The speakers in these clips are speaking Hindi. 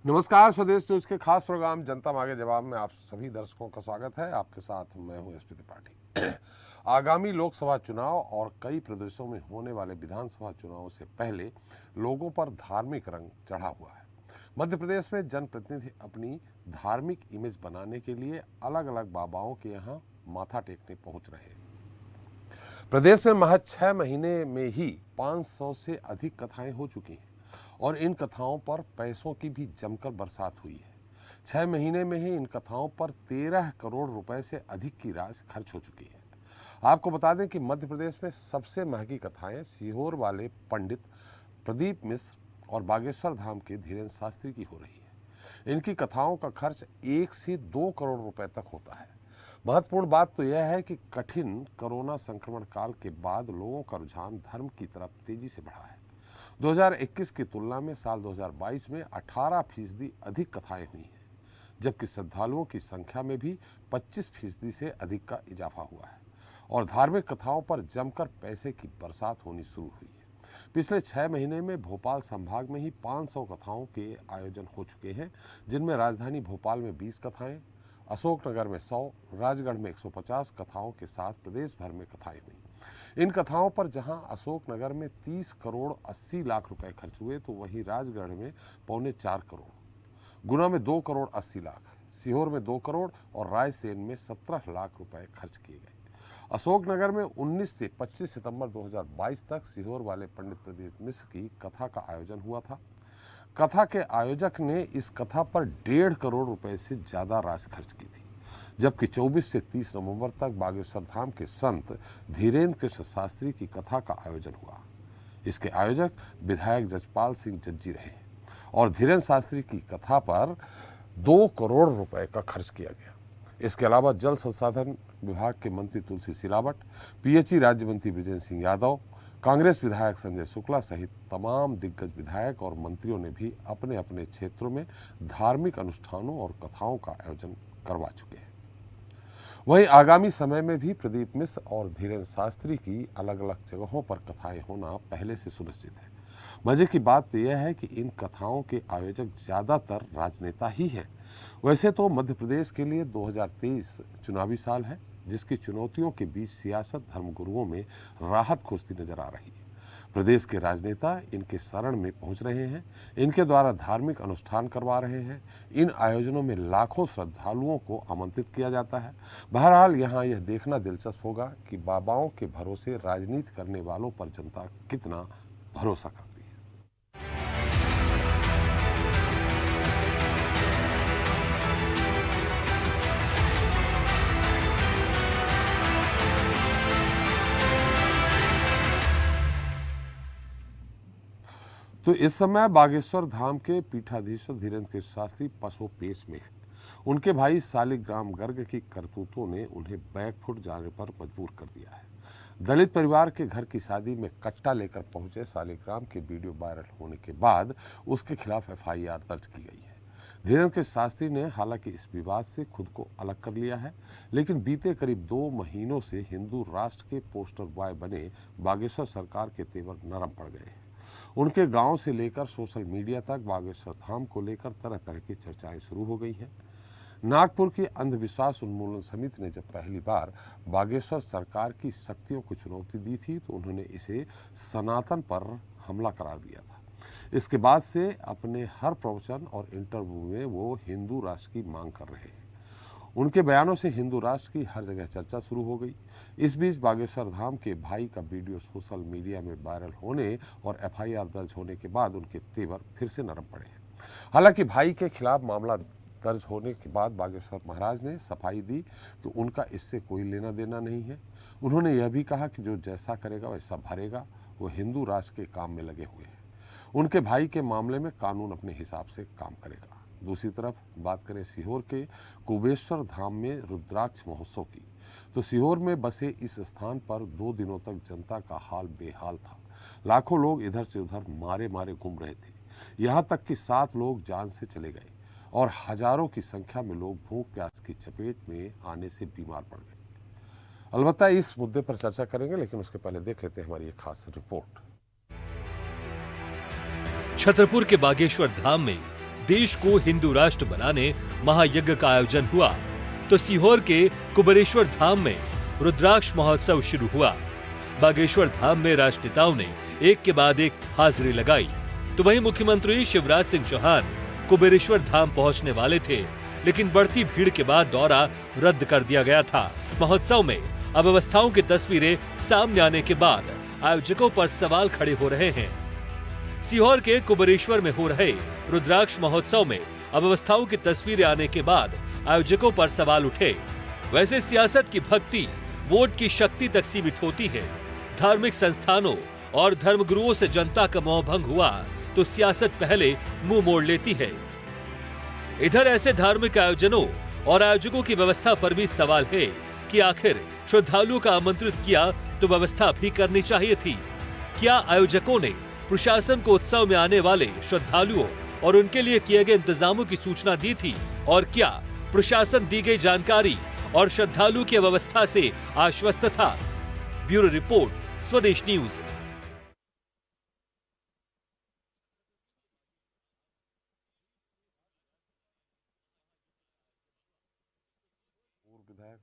नमस्कार, स्वदेश न्यूज के खास प्रोग्राम जनता मांगे जवाब में आप सभी दर्शकों का स्वागत है। आपके साथ मैं हूं एसपी त्रिपाठी। आगामी लोकसभा चुनाव और कई प्रदेशों में होने वाले विधानसभा चुनावों से पहले लोगों पर धार्मिक रंग चढ़ा हुआ है। मध्य प्रदेश में जनप्रतिनिधि अपनी धार्मिक इमेज बनाने के लिए अलग अलग बाबाओं के यहाँ माथा टेकने पहुंच रहे हैं। प्रदेश में महज 6 महीने में ही 500 से अधिक कथाएं हो चुकी हैं और इन कथाओं पर पैसों की भी जमकर बरसात हुई है। 6 महीने में ही इन कथाओं पर 13 करोड़ रुपए से अधिक की राशि खर्च हो चुकी है। आपको बता दें कि मध्य प्रदेश में सबसे महंगी कथाएं सीहोर वाले पंडित प्रदीप मिश्र और बागेश्वर धाम के धीरेन्द्र शास्त्री की हो रही है। इनकी कथाओं का खर्च 1 से 2 करोड़ रुपए तक होता है। महत्वपूर्ण बात तो यह है कि कठिन कोरोना संक्रमण काल के बाद लोगों का रुझान धर्म की तरफ तेजी से बढ़ा है। 2021 की तुलना में साल 2022 में 18% अधिक कथाएं हुई हैं, जबकि श्रद्धालुओं की संख्या में भी 25% से अधिक का इजाफा हुआ है और धार्मिक कथाओं पर जमकर पैसे की बरसात होनी शुरू हुई है। पिछले 6 महीने में भोपाल संभाग में ही 500 कथाओं के आयोजन हो चुके हैं, जिनमें राजधानी भोपाल में 20 कथाएं, अशोकनगर में 100, राजगढ़ में 150 कथाओं के साथ प्रदेश भर में कथाएं हुई। इन कथाओं पर जहां अशोकनगर में 30 करोड़ 80 लाख रुपए खर्च हुए, तो वहीं राजगढ़ में 3.25 करोड़, गुना में 2 करोड़ 80 लाख, सीहोर में 2 करोड़ और रायसेन में 17 लाख रुपए खर्च किए गए। अशोकनगर में 19 से 25 सितंबर 2022 तक सीहोर वाले पंडित प्रदीप मिश्र की कथा का आयोजन हुआ था। कथा के आयोजक ने इस कथा पर 1.5 करोड़ रुपए से ज्यादा राशि खर्च की थी, जबकि 24 से 30 नवंबर तक बागेश्वर धाम के संत धीरेन्द्र कृष्ण शास्त्री की कथा का आयोजन हुआ। इसके आयोजक विधायक जजपाल सिंह जज्जी रहे और धीरेन्द्र शास्त्री की कथा पर 2 करोड़ रुपए का खर्च किया गया। इसके अलावा जल संसाधन विभाग के मंत्री तुलसी सिलावट, पीएचई राज्य मंत्री बृजेंद्र सिंह यादव, कांग्रेस विधायक संजय शुक्ला सहित तमाम दिग्गज विधायक और मंत्रियों ने भी अपने अपने क्षेत्रों में धार्मिक अनुष्ठानों और कथाओं का आयोजन करवा चुके हैं। वहीं आगामी समय में भी प्रदीप मिश्र और धीरेन्द्र शास्त्री की अलग अलग जगहों पर कथाएं होना पहले से सुनिश्चित है। मजे की बात तो यह है कि इन कथाओं के आयोजक ज्यादातर राजनेता ही हैं। वैसे तो मध्य प्रदेश के लिए 2023 चुनावी साल है, जिसकी चुनौतियों के बीच सियासत धर्मगुरुओं में राहत खोजती नजर आ रही है। प्रदेश के राजनेता इनके शरण में पहुंच रहे हैं, इनके द्वारा धार्मिक अनुष्ठान करवा रहे हैं। इन आयोजनों में लाखों श्रद्धालुओं को आमंत्रित किया जाता है। बहरहाल यहाँ यह देखना दिलचस्प होगा कि बाबाओं के भरोसे राजनीति करने वालों पर जनता कितना भरोसा करती है। तो इस समय बागेश्वर धाम के पीठाधीश्वर धीरेन्द्र कृष्ण शास्त्री पसोपेश में हैं। उनके भाई सालिग्राम गर्ग की करतूतों ने उन्हें बैकफुट जाने पर मजबूर कर दिया है। दलित परिवार के घर की शादी में कट्टा लेकर पहुंचे सालिग्राम के वीडियो वायरल होने के बाद उसके खिलाफ FIR दर्ज की गई है। धीरेन्द्र कृष्ण शास्त्री ने हालांकि इस विवाद से खुद को अलग कर लिया है, लेकिन बीते करीब 2 महीनों से हिंदू राष्ट्र के पोस्टर बॉय बने बागेश्वर सरकार के तेवर नरम पड़ गए हैं। उनके गांव से लेकर सोशल मीडिया तक बागेश्वर धाम को लेकर तरह तरह की चर्चाएं शुरू हो गई हैं। नागपुर की अंधविश्वास उन्मूलन समिति ने जब पहली बार बागेश्वर सरकार की शक्तियों को चुनौती दी थी, तो उन्होंने इसे सनातन पर हमला करार दिया था। इसके बाद से अपने हर प्रवचन और इंटरव्यू में वो हिंदू राष्ट्र की मांग कर रहे हैं। उनके बयानों से हिंदू राष्ट्र की हर जगह चर्चा शुरू हो गई। इस बीच बागेश्वर धाम के भाई का वीडियो सोशल मीडिया में वायरल होने और FIR दर्ज होने के बाद उनके तेवर फिर से नरम पड़े हैं। हालांकि भाई के खिलाफ मामला दर्ज होने के बाद बागेश्वर महाराज ने सफाई दी कि उनका इससे कोई लेना देना नहीं है। उन्होंने यह भी कहा कि जो जैसा करेगा वैसा भरेगा, वो हिंदू राष्ट्र के काम में लगे हुए हैं। उनके भाई के मामले में कानून अपने हिसाब से काम करेगा। दूसरी तरफ बात करें सीहोर के कुबेश्वर धाम में रुद्राक्ष महोत्सव की, तो सीहोर में बसे इस स्थान पर 2 दिनों तक जनता का हाल बेहाल था। लाखों लोग इधर से उधर मारे मारे घूम रहे थे। यहाँ तक कि 7 लोग जान से चले गए और हजारों की संख्या में लोग भूख प्यास की चपेट में आने से बीमार पड़ गए। अलबत्ता इस मुद्दे पर चर्चा करेंगे, लेकिन उसके पहले देख लेते हैं हमारी एक खास रिपोर्ट। छतरपुर के बागेश्वर धाम में देश को हिंदू राष्ट्र बनाने महायज्ञ का आयोजन हुआ तो सीहोर के कुबेरेश्वर धाम में रुद्राक्ष महोत्सव शुरू हुआ। बागेश्वर धाम में राजनेताओं ने एक के बाद एक हाजिरी लगाई तो वहीं मुख्यमंत्री शिवराज सिंह चौहान कुबेरेश्वर धाम पहुंचने वाले थे, लेकिन बढ़ती भीड़ के बाद दौरा रद्द कर दिया गया था। महोत्सव में अव्यवस्थाओं की तस्वीरें सामने आने के बाद आयोजकों पर सवाल खड़े हो रहे हैं। सीहोर के कुबेरेश्वर में हो रहे रुद्राक्ष महोत्सव में अव्यवस्थाओं की तस्वीरें आने के बाद आयोजकों पर सवाल उठे। वैसे सियासत की भक्ति वोट की शक्ति तक सीमित होती है। धार्मिक संस्थानों और धर्मगुरुओं से जनता का मोहभंग हुआ तो सियासत पहले मुंह मोड़ लेती है। इधर ऐसे धार्मिक आयोजनों और आयोजकों की व्यवस्था पर भी सवाल है कि आखिर श्रद्धालुओं का आमंत्रित किया तो व्यवस्था भी करनी चाहिए थी। क्या आयोजकों ने प्रशासन को उत्सव में आने वाले श्रद्धालुओं और उनके लिए किए गए इंतजामों की सूचना दी थी, और क्या प्रशासन दी गई जानकारी और श्रद्धालु की व्यवस्था से आश्वस्त था? ब्यूरो रिपोर्ट, स्वदेश न्यूज। विधायक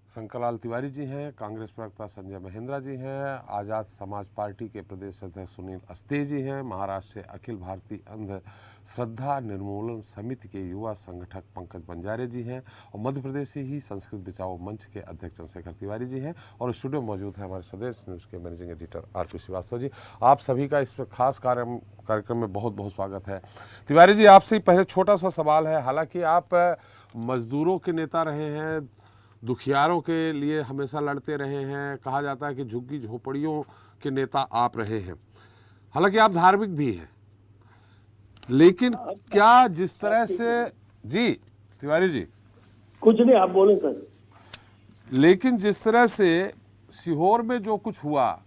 शंकरलाल तिवारी जी हैं, कांग्रेस प्रवक्ता संजय महेंद्रा जी हैं, आजाद समाज पार्टी के प्रदेश अध्यक्ष सुनील अस्ते जी हैं, महाराष्ट्र से अखिल भारतीय अंध श्रद्धा निर्मूलन समिति के युवा संगठक पंकज बंजारे जी हैं और मध्य प्रदेश से ही संस्कृत बचाओ मंच के अध्यक्ष चंद्रशेखर तिवारी जी हैं और स्टूडियो में मौजूद है हमारे स्वदेश न्यूज़ के managing editor RP Srivastava ji. आप सभी का इस खास कार्यक्रम में बहुत बहुत स्वागत है। तिवारी जी, आपसे पहले छोटा सा सवाल है। हालांकि आप मजदूरों के नेता रहे हैं, दुखियारों के लिए हमेशा लड़ते रहे हैं, कहा जाता है कि झुग्गी झोपड़ियों के नेता आप रहे हैं, हालांकि आप धार्मिक भी हैं, लेकिन क्या जिस तरह से जी तिवारी जी कुछ नहीं, आप बोले सर। लेकिन जिस तरह से सीहोर में जो कुछ हुआ,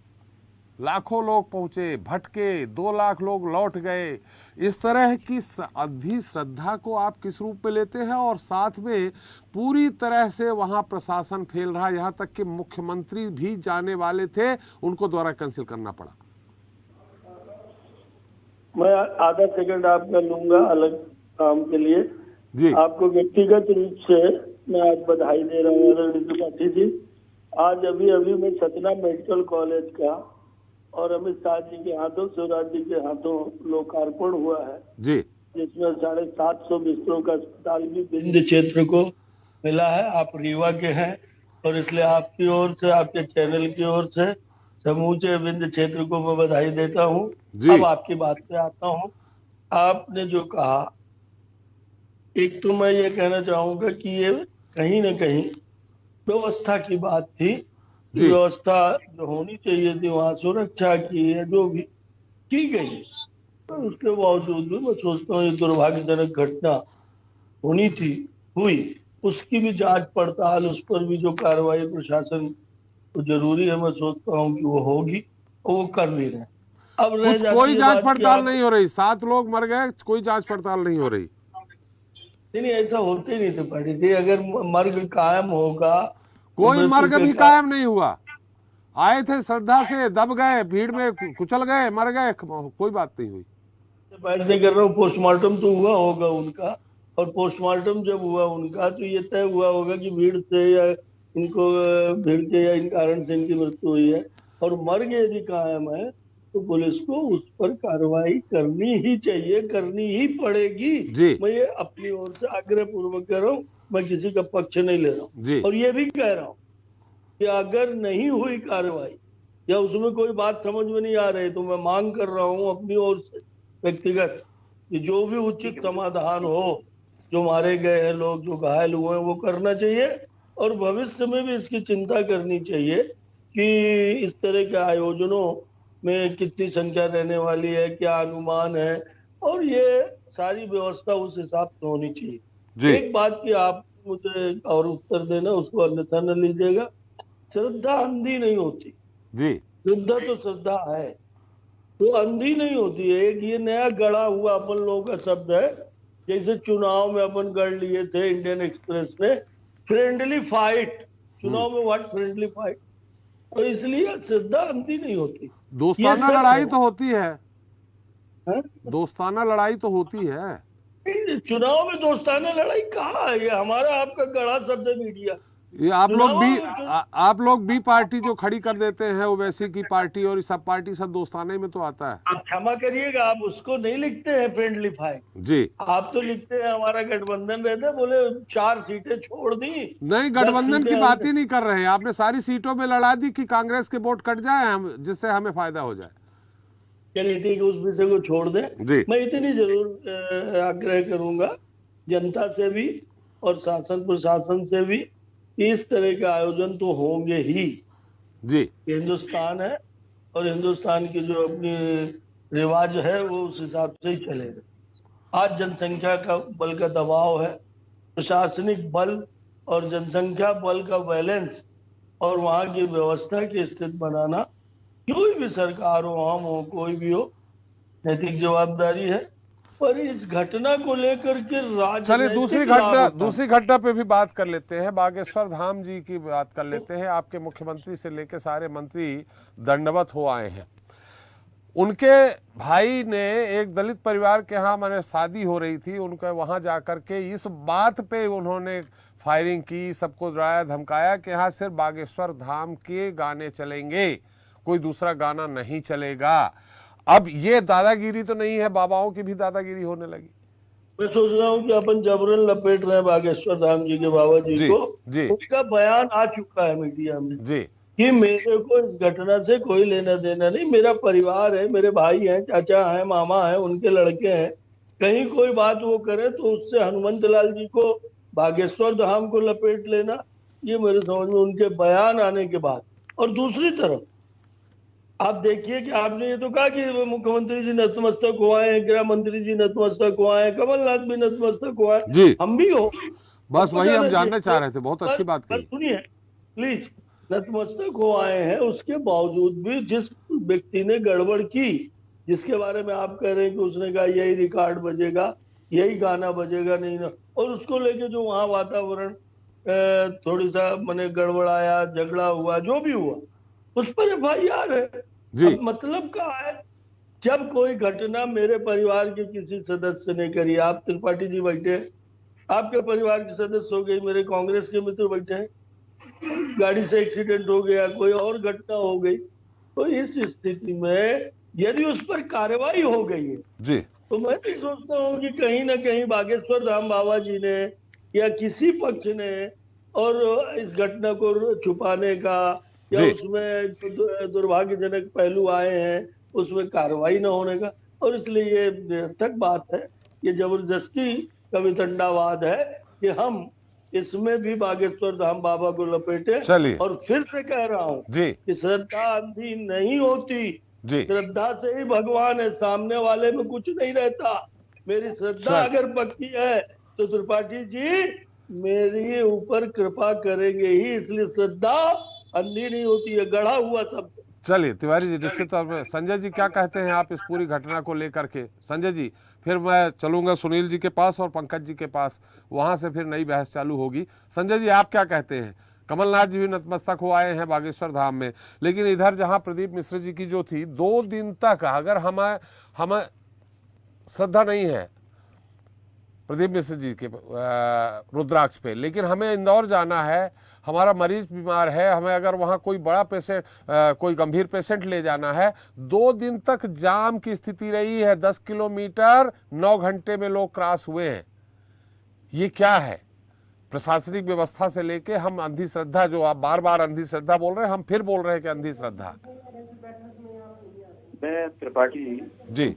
लाखों लोग पहुंचे, भटके, 2 लाख लोग लौट गए, इस तरह की अधि श्रद्धा को आप किस रूप में लेते हैं? और साथ में पूरी तरह से वहां प्रशासन फेल रहा, यहां तक कि मुख्यमंत्री भी जाने वाले थे, उनको द्वारा कैंसिल करना पड़ा। मैं आधा सेकंड आपका लूंगा अलग काम के लिए जी। आपको व्यक्तिगत रूप से मैं आज बधाई दे रहा हूँ त्रिपाठी जी। आज अभी मैं सतना मेडिकल कॉलेज का और अमित शाह जी के हाथों, शिवराज जी के हाथों लोकार्पण हुआ है जी, जिसमें 750 बिस्तरों का अस्पताल भी विंध्य क्षेत्र को मिला है। आप रीवा के हैं और इसलिए आपकी ओर से, आपके चैनल की ओर से समूचे विंध्य क्षेत्र को मैं बधाई देता हूँ। अब आपकी बात पे आता हूँ। आपने जो कहा, एक तो मैं ये कहना चाहूंगा कि ये कहीं ना कहीं व्यवस्था की बात थी। व्यवस्था जो होनी चाहिए थी वहाँ सुरक्षा की है जो भी की गई, तो उसके बावजूद भी मैं सोचता हूँ ये दुर्भाग्यजनक घटना होनी थी, हुई। उसकी भी जांच पड़ताल, उस पर भी जो कार्रवाई प्रशासन को जरूरी है, मैं सोचता हूँ कि वो होगी और वो कर भी रहे। अब कोई जांच पड़ताल नहीं हो रही, 7 लोग मर गए, कोई जांच पड़ताल नहीं हो रही। नहीं, ऐसा होते ही नहीं थे पार्टी थी। अगर मर्ग कायम होगा, कोई मर्ग भी कायम नहीं हुआ। आए थे श्रद्धा से, दब गए, भीड़ में कुचल गए, मर गए, कोई बात नहीं हुई। बैठ नहीं कर रहा हूँ, पोस्टमार्टम तो हुआ होगा उनका, और पोस्टमार्टम जब हुआ उनका तो ये तय हुआ होगा कि भीड़ से या इनको भीड़ के या इन कारण से इनकी मृत्यु हुई है। और मर्ग यदि कायम है तो पुलिस को उस पर कार्रवाई करनी ही चाहिए, करनी ही पड़ेगी। मैं ये अपनी ओर से आग्रह पूर्वक कह रहा हूँ, मैं किसी का पक्ष नहीं ले रहा हूँ। और ये भी कह रहा हूँ कि अगर नहीं हुई कार्रवाई या उसमें कोई बात समझ में नहीं आ रही, तो मैं मांग कर रहा हूँ अपनी ओर से व्यक्तिगत कि जो भी उचित समाधान हो, जो मारे गए हैं लोग, जो घायल हुए हैं, वो करना चाहिए। और भविष्य में भी इसकी चिंता करनी चाहिए कि इस तरह के आयोजनों में कितनी संख्या रहने वाली है, क्या अनुमान है, और ये सारी व्यवस्था उस हिसाब से होनी चाहिए। एक बात की आप मुझे और उत्तर देना, उसको अन्यथा न लीजिएगा। श्रद्धा अंधी नहीं होती जी, श्रद्धा तो श्रद्धा है, तो अंधी नहीं होती है। एक ये नया गढ़ा हुआ अपन लोगों का शब्द है, जैसे चुनाव में अपन गढ़ लिए थे इंडियन एक्सप्रेस ने, फ्रेंडली फाइट। चुनाव में व्हाट फ्रेंडली फाइट, और इसलिए श्रद्धा अंधी नहीं होती। दोस्ताना लड़ाई तो होती है, दोस्ताना लड़ाई तो होती है। चुनाव में दोस्ताना लड़ाई कहाँ है? ये हमारा आपका गढ़ा शब्द है मीडिया। ये आप लोग चुनाव भी में जो- आप लोग भी पार्टी जो खड़ी कर देते हैं ओवैसी की पार्टी, और सब पार्टी सब दोस्ताने में तो आता है। आप क्षमा करिएगा, आप उसको नहीं लिखते हैं फ्रेंडली फायर, जी आप तो लिखते हैं हमारा गठबंधन रहता है, बोले 4 सीटें छोड़ दी, नहीं, 10 गठबंधन की सीटें बात हमने- ही नहीं कर रहे हैं। आपने सारी सीटों में लड़ा दी कि कांग्रेस के वोट कट जाए, हम जिससे हमें फायदा हो जाए। चलिए ठीक है, उस विषय को छोड़ दें। जी मैं इतनी जरूर आग्रह करूंगा जनता से भी और शासन प्रशासन से भी कि इस तरह के आयोजन तो होंगे ही। जी हिंदुस्तान है और हिंदुस्तान की जो अपनी रिवाज है वो उस हिसाब से ही चलेगा। आज जनसंख्या का बल का दबाव है, प्रशासनिक बल और जनसंख्या बल का बैलेंस और वहाँ की व्यवस्था की स्थिति बनाना कोई भी सरकार हो, हम हो, कोई भी हो, नैतिक जवाबदारी है। पर इस घटना को लेकर के चलिए राजनीतिक दूसरी घटना पे भी बात कर लेते हैं। बागेश्वर धाम जी की बात कर लेते हैं। आपके मुख्यमंत्री से लेकर सारे मंत्री दंडवत हो आए हैं। उनके भाई ने एक दलित परिवार के यहाँ मैंने शादी हो रही थी, उनके वहाँ जा कर के इस बात पे उन्होंने फायरिंग की, सबको डराया धमकाया कि यहाँ सिर्फ बागेश्वर धाम के गाने चलेंगे, कोई दूसरा गाना नहीं चलेगा। अब ये दादागिरी तो नहीं है, बाबाओं की भी दादागिरी होने लगी। मैं सोच रहा हूँ कि अपन जबरन लपेट रहे हैं बागेश्वर धाम जी के बाबा जी जी, को। जी। उनका बयान आ चुका है मीडिया में जी कि मेरे को इस घटना से कोई लेना देना नहीं, मेरा परिवार है, मेरे भाई हैं, चाचा हैं, मामा हैं, उनके लड़के हैं, कहीं कोई बात वो करे तो उससे हनुमंत लाल जी को, बागेश्वर धाम को लपेट लेना, ये मेरे समझ में उनके बयान आने के बाद। और दूसरी तरफ आप देखिए कि आपने ये तो कहा कि मुख्यमंत्री जी नतमस्तक हुआ है, गृह मंत्री जी नतमस्तक हुआ है, कमलनाथ भी नतमस्तक हुआ है, जी। हम भी हो। बस वही हम जाना जानना चाहिए। चाह रहे थे, बहुत अच्छी बात पर कही। सुनिए प्लीज, नतमस्तक हो आए हैं, उसके बावजूद भी जिस व्यक्ति ने गड़बड़ की, जिसके बारे में आप कह रहे हैं कि उसने कहा यही रिकॉर्ड बजेगा, यही गाना बजेगा, नहीं ना, और उसको लेके जो वहाँ वातावरण थोड़ी सा मैंने गड़बड़ाया, झगड़ा हुआ, जो भी हुआ, उस पर FIR है। जी अब मतलब क्या है, जब कोई घटना मेरे परिवार के किसी सदस्य ने करी, आप त्रिपाठी जी बैठे हैं, आपके परिवार के सदस्य हो गई, मेरे कांग्रेस के मित्र बैठे हैं, गाड़ी से एक्सीडेंट हो गया, कोई और घटना हो गई, तो इस स्थिति में यदि उस पर कार्रवाई हो गई है जी तो मैं भी सोचता हूँ कि कहीं ना कहीं बागेश्वर धाम बाबा जी ने या किसी पक्ष ने और इस घटना को छुपाने का या जी। उसमें जो दुर्भाग्यजनक पहलू आए हैं उसमें कार्रवाई न होने का, और इसलिए ये निरर्थक बात है, ये जबरदस्ती का वितंडावाद है कि हम इसमें भी बागेश्वर धाम बाबा को लपेटे। चलिए। और फिर से कह रहा हूँ जी कि श्रद्धा अंधी नहीं होती, जी श्रद्धा से ही भगवान है, सामने वाले में कुछ नहीं रहता। मेरी श्रद्धा चल। अगर पक्की है तो त्रिपाठी जी मेरे ऊपर कृपा करेंगे ही, इसलिए श्रद्धा अंधी नहीं होती है, गढ़ा हुआ सब। चलिए तिवारी जी, निश्चित तौर पे संजय जी क्या कहते हैं आप इस पूरी घटना को लेकर के? संजय जी, फिर मैं चलूंगा सुनील जी के पास और पंकज जी के पास, वहां से फिर नई बहस चालू होगी। संजय जी आप क्या कहते हैं? कमलनाथ जी भी नतमस्तक हो आए हैं बागेश्वर धाम में, लेकिन इधर जहां प्रदीप मिश्र जी की जो थी 2 दिन तक, अगर हमें श्रद्धा नहीं है प्रदीप मिश्र जी के रुद्राक्ष पे, लेकिन हमें इंदौर जाना है, हमारा मरीज बीमार है, हमें अगर वहाँ कोई बड़ा पेशेंट, कोई गंभीर पेशेंट ले जाना है, 2 दिन तक जाम की स्थिति रही है। 10 किलोमीटर 9 घंटे में लोग क्रॉस हुए हैं। ये क्या है? प्रशासनिक व्यवस्था से लेके हम अंधी श्रद्धा, जो आप बार बार अंधी श्रद्धा बोल रहे हैं, हम फिर बोल रहे हैं कि अंधी श्रद्धा। मैं त्रिपाठी जी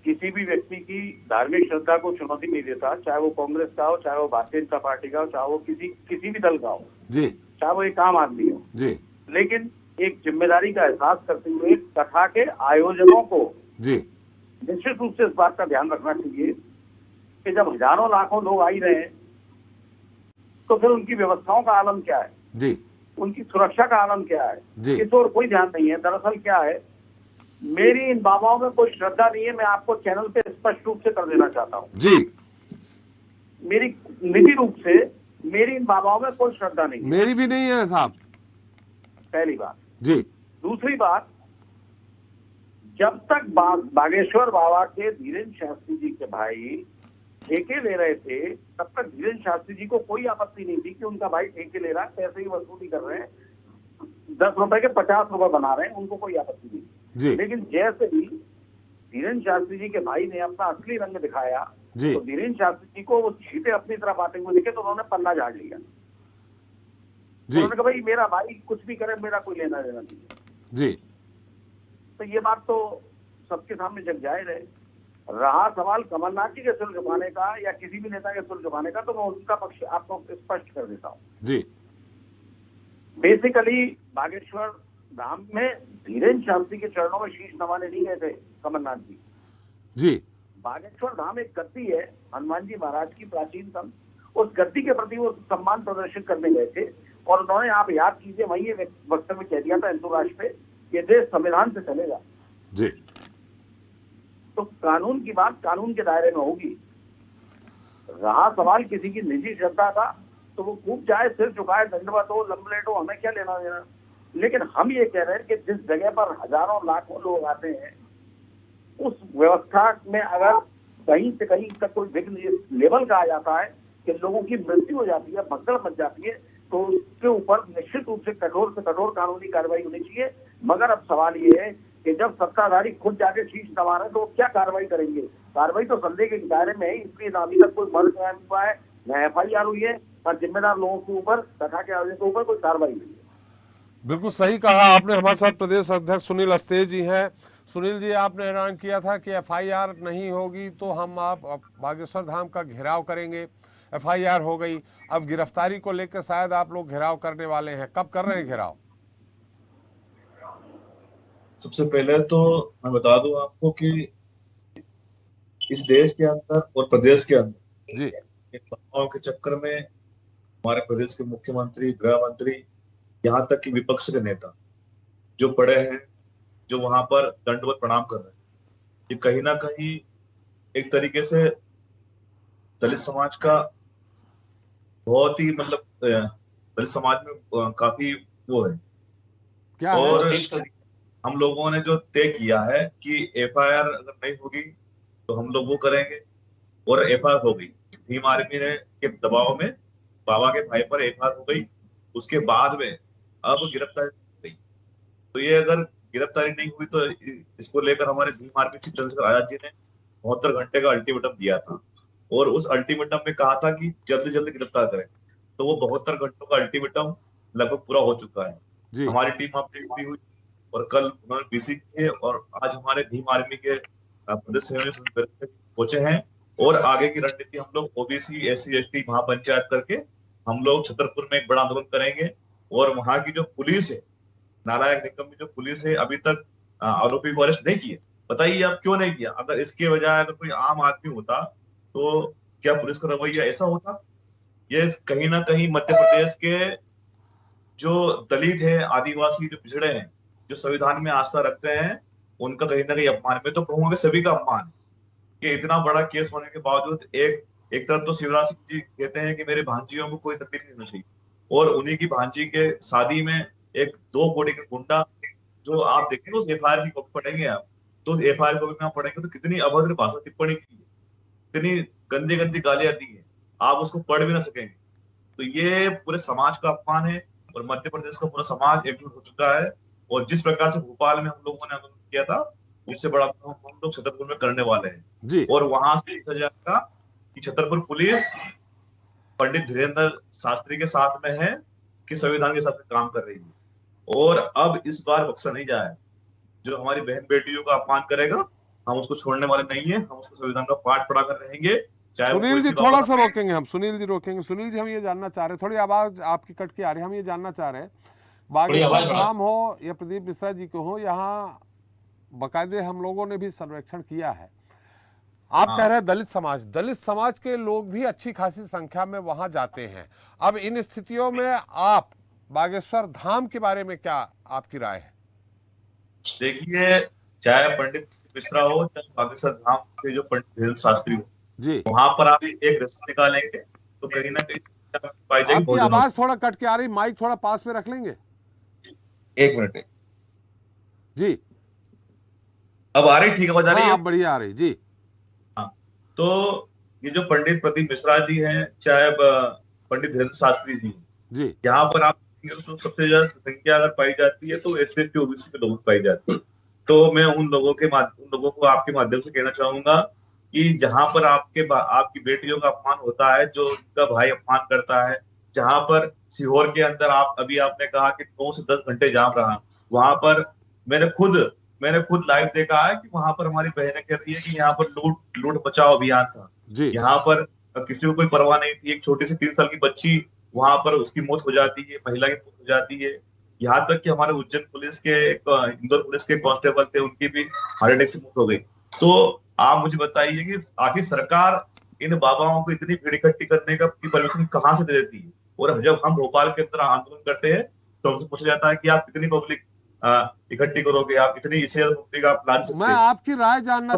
किसी भी व्यक्ति की धार्मिक श्रद्धा को चुनौती नहीं देता, चाहे वो कांग्रेस का हो, चाहे वो भारतीय जनता पार्टी का हो, चाहे वो किसी भी दल का हो, जी चाहे वो एक आम आदमी हो, जी लेकिन एक जिम्मेदारी का एहसास करते हुए कथा के आयोजकों को जी निश्चित रूप से इस बात का ध्यान रखना चाहिए कि जब हजारों लाखों लोग आ ही रहे हैं तो फिर उनकी व्यवस्थाओं का आलम क्या है, जी उनकी सुरक्षा का आलम क्या है, जी। इस और कोई ध्यान नहीं है। दरअसल क्या है, मेरी इन बाबाओं में कोई श्रद्धा नहीं है, मैं आपको चैनल पे स्पष्ट रूप से कर देना चाहता हूँ। जी मेरी निजी रूप से मेरी इन बाबाओं में कोई श्रद्धा नहीं है, मेरी भी नहीं है साहब। पहली बात। जी दूसरी बात, जब तक बागेश्वर बाबा के धीरेन्द्र शास्त्री जी के भाई ठेके ले रहे थे तब तक धीरेन्द्र शास्त्री जी को कोई आपत्ति नहीं थी कि उनका भाई ठेके ले रहा है, पैसे की वसूली कर रहे हैं, 10 रुपए के 50 रुपए बना रहे हैं, उनको कोई आपत्ति नहीं। जी लेकिन जैसे ही धीरेन्द्र शास्त्री जी के भाई ने अपना असली रंग दिखाया जी तो धीरेन्द्र शास्त्री जी को वो सीटें अपनी तरफ आते हुए दिखे तो उन्होंने पल्ला झाड़ लिया। जी उन्होंने कहा भाई मेरा भाई कुछ भी करे, मेरा कोई लेना देना नहीं है। जी तो ये बात तो सबके सामने जग जाहिर है। रहा सवाल कमलनाथ जी के सुर झुकाने का या किसी भी नेता के सुर झुकाने का, तो मैं उनका पक्ष आपको स्पष्ट कर देता हूँ। जी बेसिकली बागेश्वर धाम में धीरेन्द्र शास्त्री के चरणों में शीश नवाने नहीं गए थे कमलनाथ जी। जी बागेश्वर धाम एक गद्दी है हनुमान जी महाराज की प्राचीनतम, उस गद्दी के प्रति वो सम्मान प्रदर्शित करने गए थे और उन्होंने, आप याद कीजिए, वही ये वक्तव्य कह दिया था अंतर्राष्ट्र पे, ये देश संविधान से चलेगा। जी तो कानून की बात कानून के दायरे में होगी। रहा सवाल किसी की निजी श्रद्धा का, तो वो खूब जाए, सिर झुकाए, दंडवत हो, लंबलेट हो, हमें क्या लेना देना। लेकिन हम ये कह रहे हैं कि जिस जगह पर हजारों लाखों लोग आते हैं, उस व्यवस्था में अगर कहीं से कहीं तक कोई विघ्न इस लेवल का आ जाता है कि लोगों की मृत्यु हो जाती है, भगदड़ मच जाती है, तो उसके ऊपर निश्चित रूप से कठोर कानूनी कार्रवाई होनी चाहिए। मगर अब सवाल ये है कि जब सत्ताधारी खुद जाके शीश नवा रहे हैं तो वो क्या कार्रवाई करेंगे। कार्रवाई तो संदेह के दायरे में है, इसलिए ना अभी तक कोई मर्द कायम हुआ है, न FIR हुई है, और जिम्मेदार लोगों के ऊपर, कथा के आयोजन के ऊपर कोई कार्रवाई नहीं है। बिल्कुल सही कहा आपने। हमारे साथ प्रदेश अध्यक्ष सुनील अस्तेज जी हैं। सुनील जी, आपने ऐलान किया था कि FIR नहीं होगी तो हम आप बागेश्वर धाम का घेराव करेंगे। FIR हो गई, अब गिरफ्तारी को लेकर शायद आप लोग घेराव करने वाले हैं। कब कर रहे हैं घेराव? सबसे पहले तो मैं बता दूं आपको कि इस देश के अंदर और प्रदेश के अंदर जी इन घटनाओं के चक्कर में हमारे प्रदेश के मुख्यमंत्री, गृह मंत्री, यहाँ तक कि विपक्ष के नेता जो पड़े हैं, जो वहां पर दंडवत प्रणाम कर रहे हैं, ये कहीं ना कहीं एक तरीके से दलित समाज का बहुत ही, मतलब दलित समाज में काफी वो है। क्या है? और हम लोगों ने जो तय किया है कि FIR अगर नहीं होगी तो हम लोग वो करेंगे, और FIR हो गई। भीम आर्मी ने के दबाव में बाबा के भाई पर FIR हो गई, उसके बाद में अब गिरफ्तारी हो गई। तो ये अगर गिरफ्तारी नहीं हुई तो इसको लेकर हमारे भीम आर्मी चीफ चंद्रशेखर आजाद जी ने 72 घंटे का अल्टीमेटम दिया था, और उस अल्टीमेटम में कहा था कि जल्द से जल्द गिरफ्तार करें। तो वो 72 घंटों का अल्टीमेटम लगभग पूरा हो चुका है। जी हमारी टीम अपडेट भी हुई और कल उन्होंने BC किए, और आज हमारे भीम आर्मी के प्रदेश पहुंचे हैं। और आगे की रणनीति हम लोग OBC SC ST महापंचायत करके हम लोग छतरपुर में एक बड़ा आंदोलन करेंगे। और वहां की जो पुलिस है, नालायक निगम में जो पुलिस है, अभी तक आरोपी को अरेस्ट नहीं किए। बताइए आप क्यों नहीं किया? अगर इसके बजाय अगर कोई आम आदमी होता तो क्या पुलिस का रवैया ऐसा होता? ये कहीं ना कहीं मध्य प्रदेश के जो दलित है, आदिवासी, जो पिछड़े हैं, जो संविधान में आस्था रखते हैं, उनका कहीं ना कहीं अपमान, मैं तो कहूंगा सभी का अपमान, कि इतना बड़ा केस होने के बावजूद एक तरफ तो शिवराज सिंह जी कहते हैं कि मेरे भांजियों को कोई तकलीफ नहीं होनी चाहिए, और उन्हीं की भांजी के शादी में एक 2 कोड़ी का गुंडा, जो आप देखेंगे उस FIR की कॉपी पढ़ेंगे आप, तो उस FIR कॉपी में आप पढ़ेंगे तो कितनी अभद्र भाषा टिप्पणी की है, कितनी गंदी गंदी गालियां दी है, आप उसको पढ़ भी ना सकेंगे। तो ये पूरे समाज का अपमान है, और मध्य प्रदेश का पूरा समाज एकजुट हो चुका है। और जिस प्रकार से भोपाल में हम लोगों ने आंदोलन किया था, उससे बड़ा हम लोग छतरपुर में करने वाले हैं। जी और वहां से देखा जाएगा कि छतरपुर पुलिस पंडित धीरेन्द्र शास्त्री के साथ में है, कि संविधान के साथ में काम कर रही है। और अब इस बार बख्शा नहीं जाए, जो हमारी बहन बेटियों का अपमान करेगा, हम उसको छोड़ने वाले नहीं है, हम उसको संविधान का पाठ पढ़ा कर रहेंगे। सुनील जी थोड़ा सा रोकेंगे हम, सुनील जी रोकेंगे। सुनील जी, हम ये जानना चाह रहे हैं, थोड़ी आवाज आपकी कट के आ रही है, हम ये जानना चाह रहे हैं, बागेश्वर धाम हो या प्रदीप मिश्रा जी को हो, यहाँ बाकायदे हम लोगों ने भी सर्वेक्षण किया है। आप कह रहे हैं दलित समाज के लोग भी अच्छी खासी संख्या में वहां जाते हैं। अब इन स्थितियों में आप बागेश्वर धाम के बारे में क्या आपकी राय है? देखिए, चाहे पंडित मिश्रा हो, चाहे बागेश्वर धाम के जो पंडित धीरेन्द्र शास्त्री हो जी, वहां पर आप एक रास्ता निकालेंगे तो कहीं ना कहीं आपकी आवाज थोड़ा कट के आ रही, माइक थोड़ा पास में रख लेंगे। 1 मिनट जी, अब आ रही? ठीक आवाज आ रही है? बढ़िया आ रही जी। हाँ, तो ये जो पंडित प्रदीप मिश्रा जी हैं, चाहे पंडित धीरेन्द्र शास्त्री जी, जी यहाँ पर आप देखेंगे तो सबसे ज्यादा संख्या अगर पाई जाती है तो SC OBC के लोगों की पाई जाती है। तो मैं उन लोगों को आपके माध्यम से कहना चाहूंगा कि जहां पर आपकी बेटियों का अपमान होता है, जो उनका भाई अपमान करता है, जहां पर सीहोर के अंदर आपने कहा कि 9 से 10 घंटे जाम रहा, वहां पर मैंने खुद लाइव देखा है कि वहां पर हमारी बहनें कह रही है कि यहाँ पर लूट बचाओ अभियान था। जी यहाँ पर किसी को कोई परवाह नहीं थी। एक छोटी सी 3 साल की बच्ची, वहां पर उसकी मौत हो जाती है, महिला की मौत हो जाती है। यहाँ तक कि हमारे उज्जैन पुलिस के इंदौर पुलिस के कांस्टेबल थे, उनकी भी हार्ट अटैक से मौत हो गई। तो आप मुझे बताइए कि आखिर सरकार इन बाबाओं को इतनी भीड़ इकट्ठी करने का परमिशन कहाँ से दे देती है? और जब हम भोपाल के अंदर आंदोलन करते हैं तो हमसे पूछा जाता है कि आप कितनी पब्लिक इकट्ठी करोगे, आप इतनी इसे आप ला सकते मैं आपकी राय जानना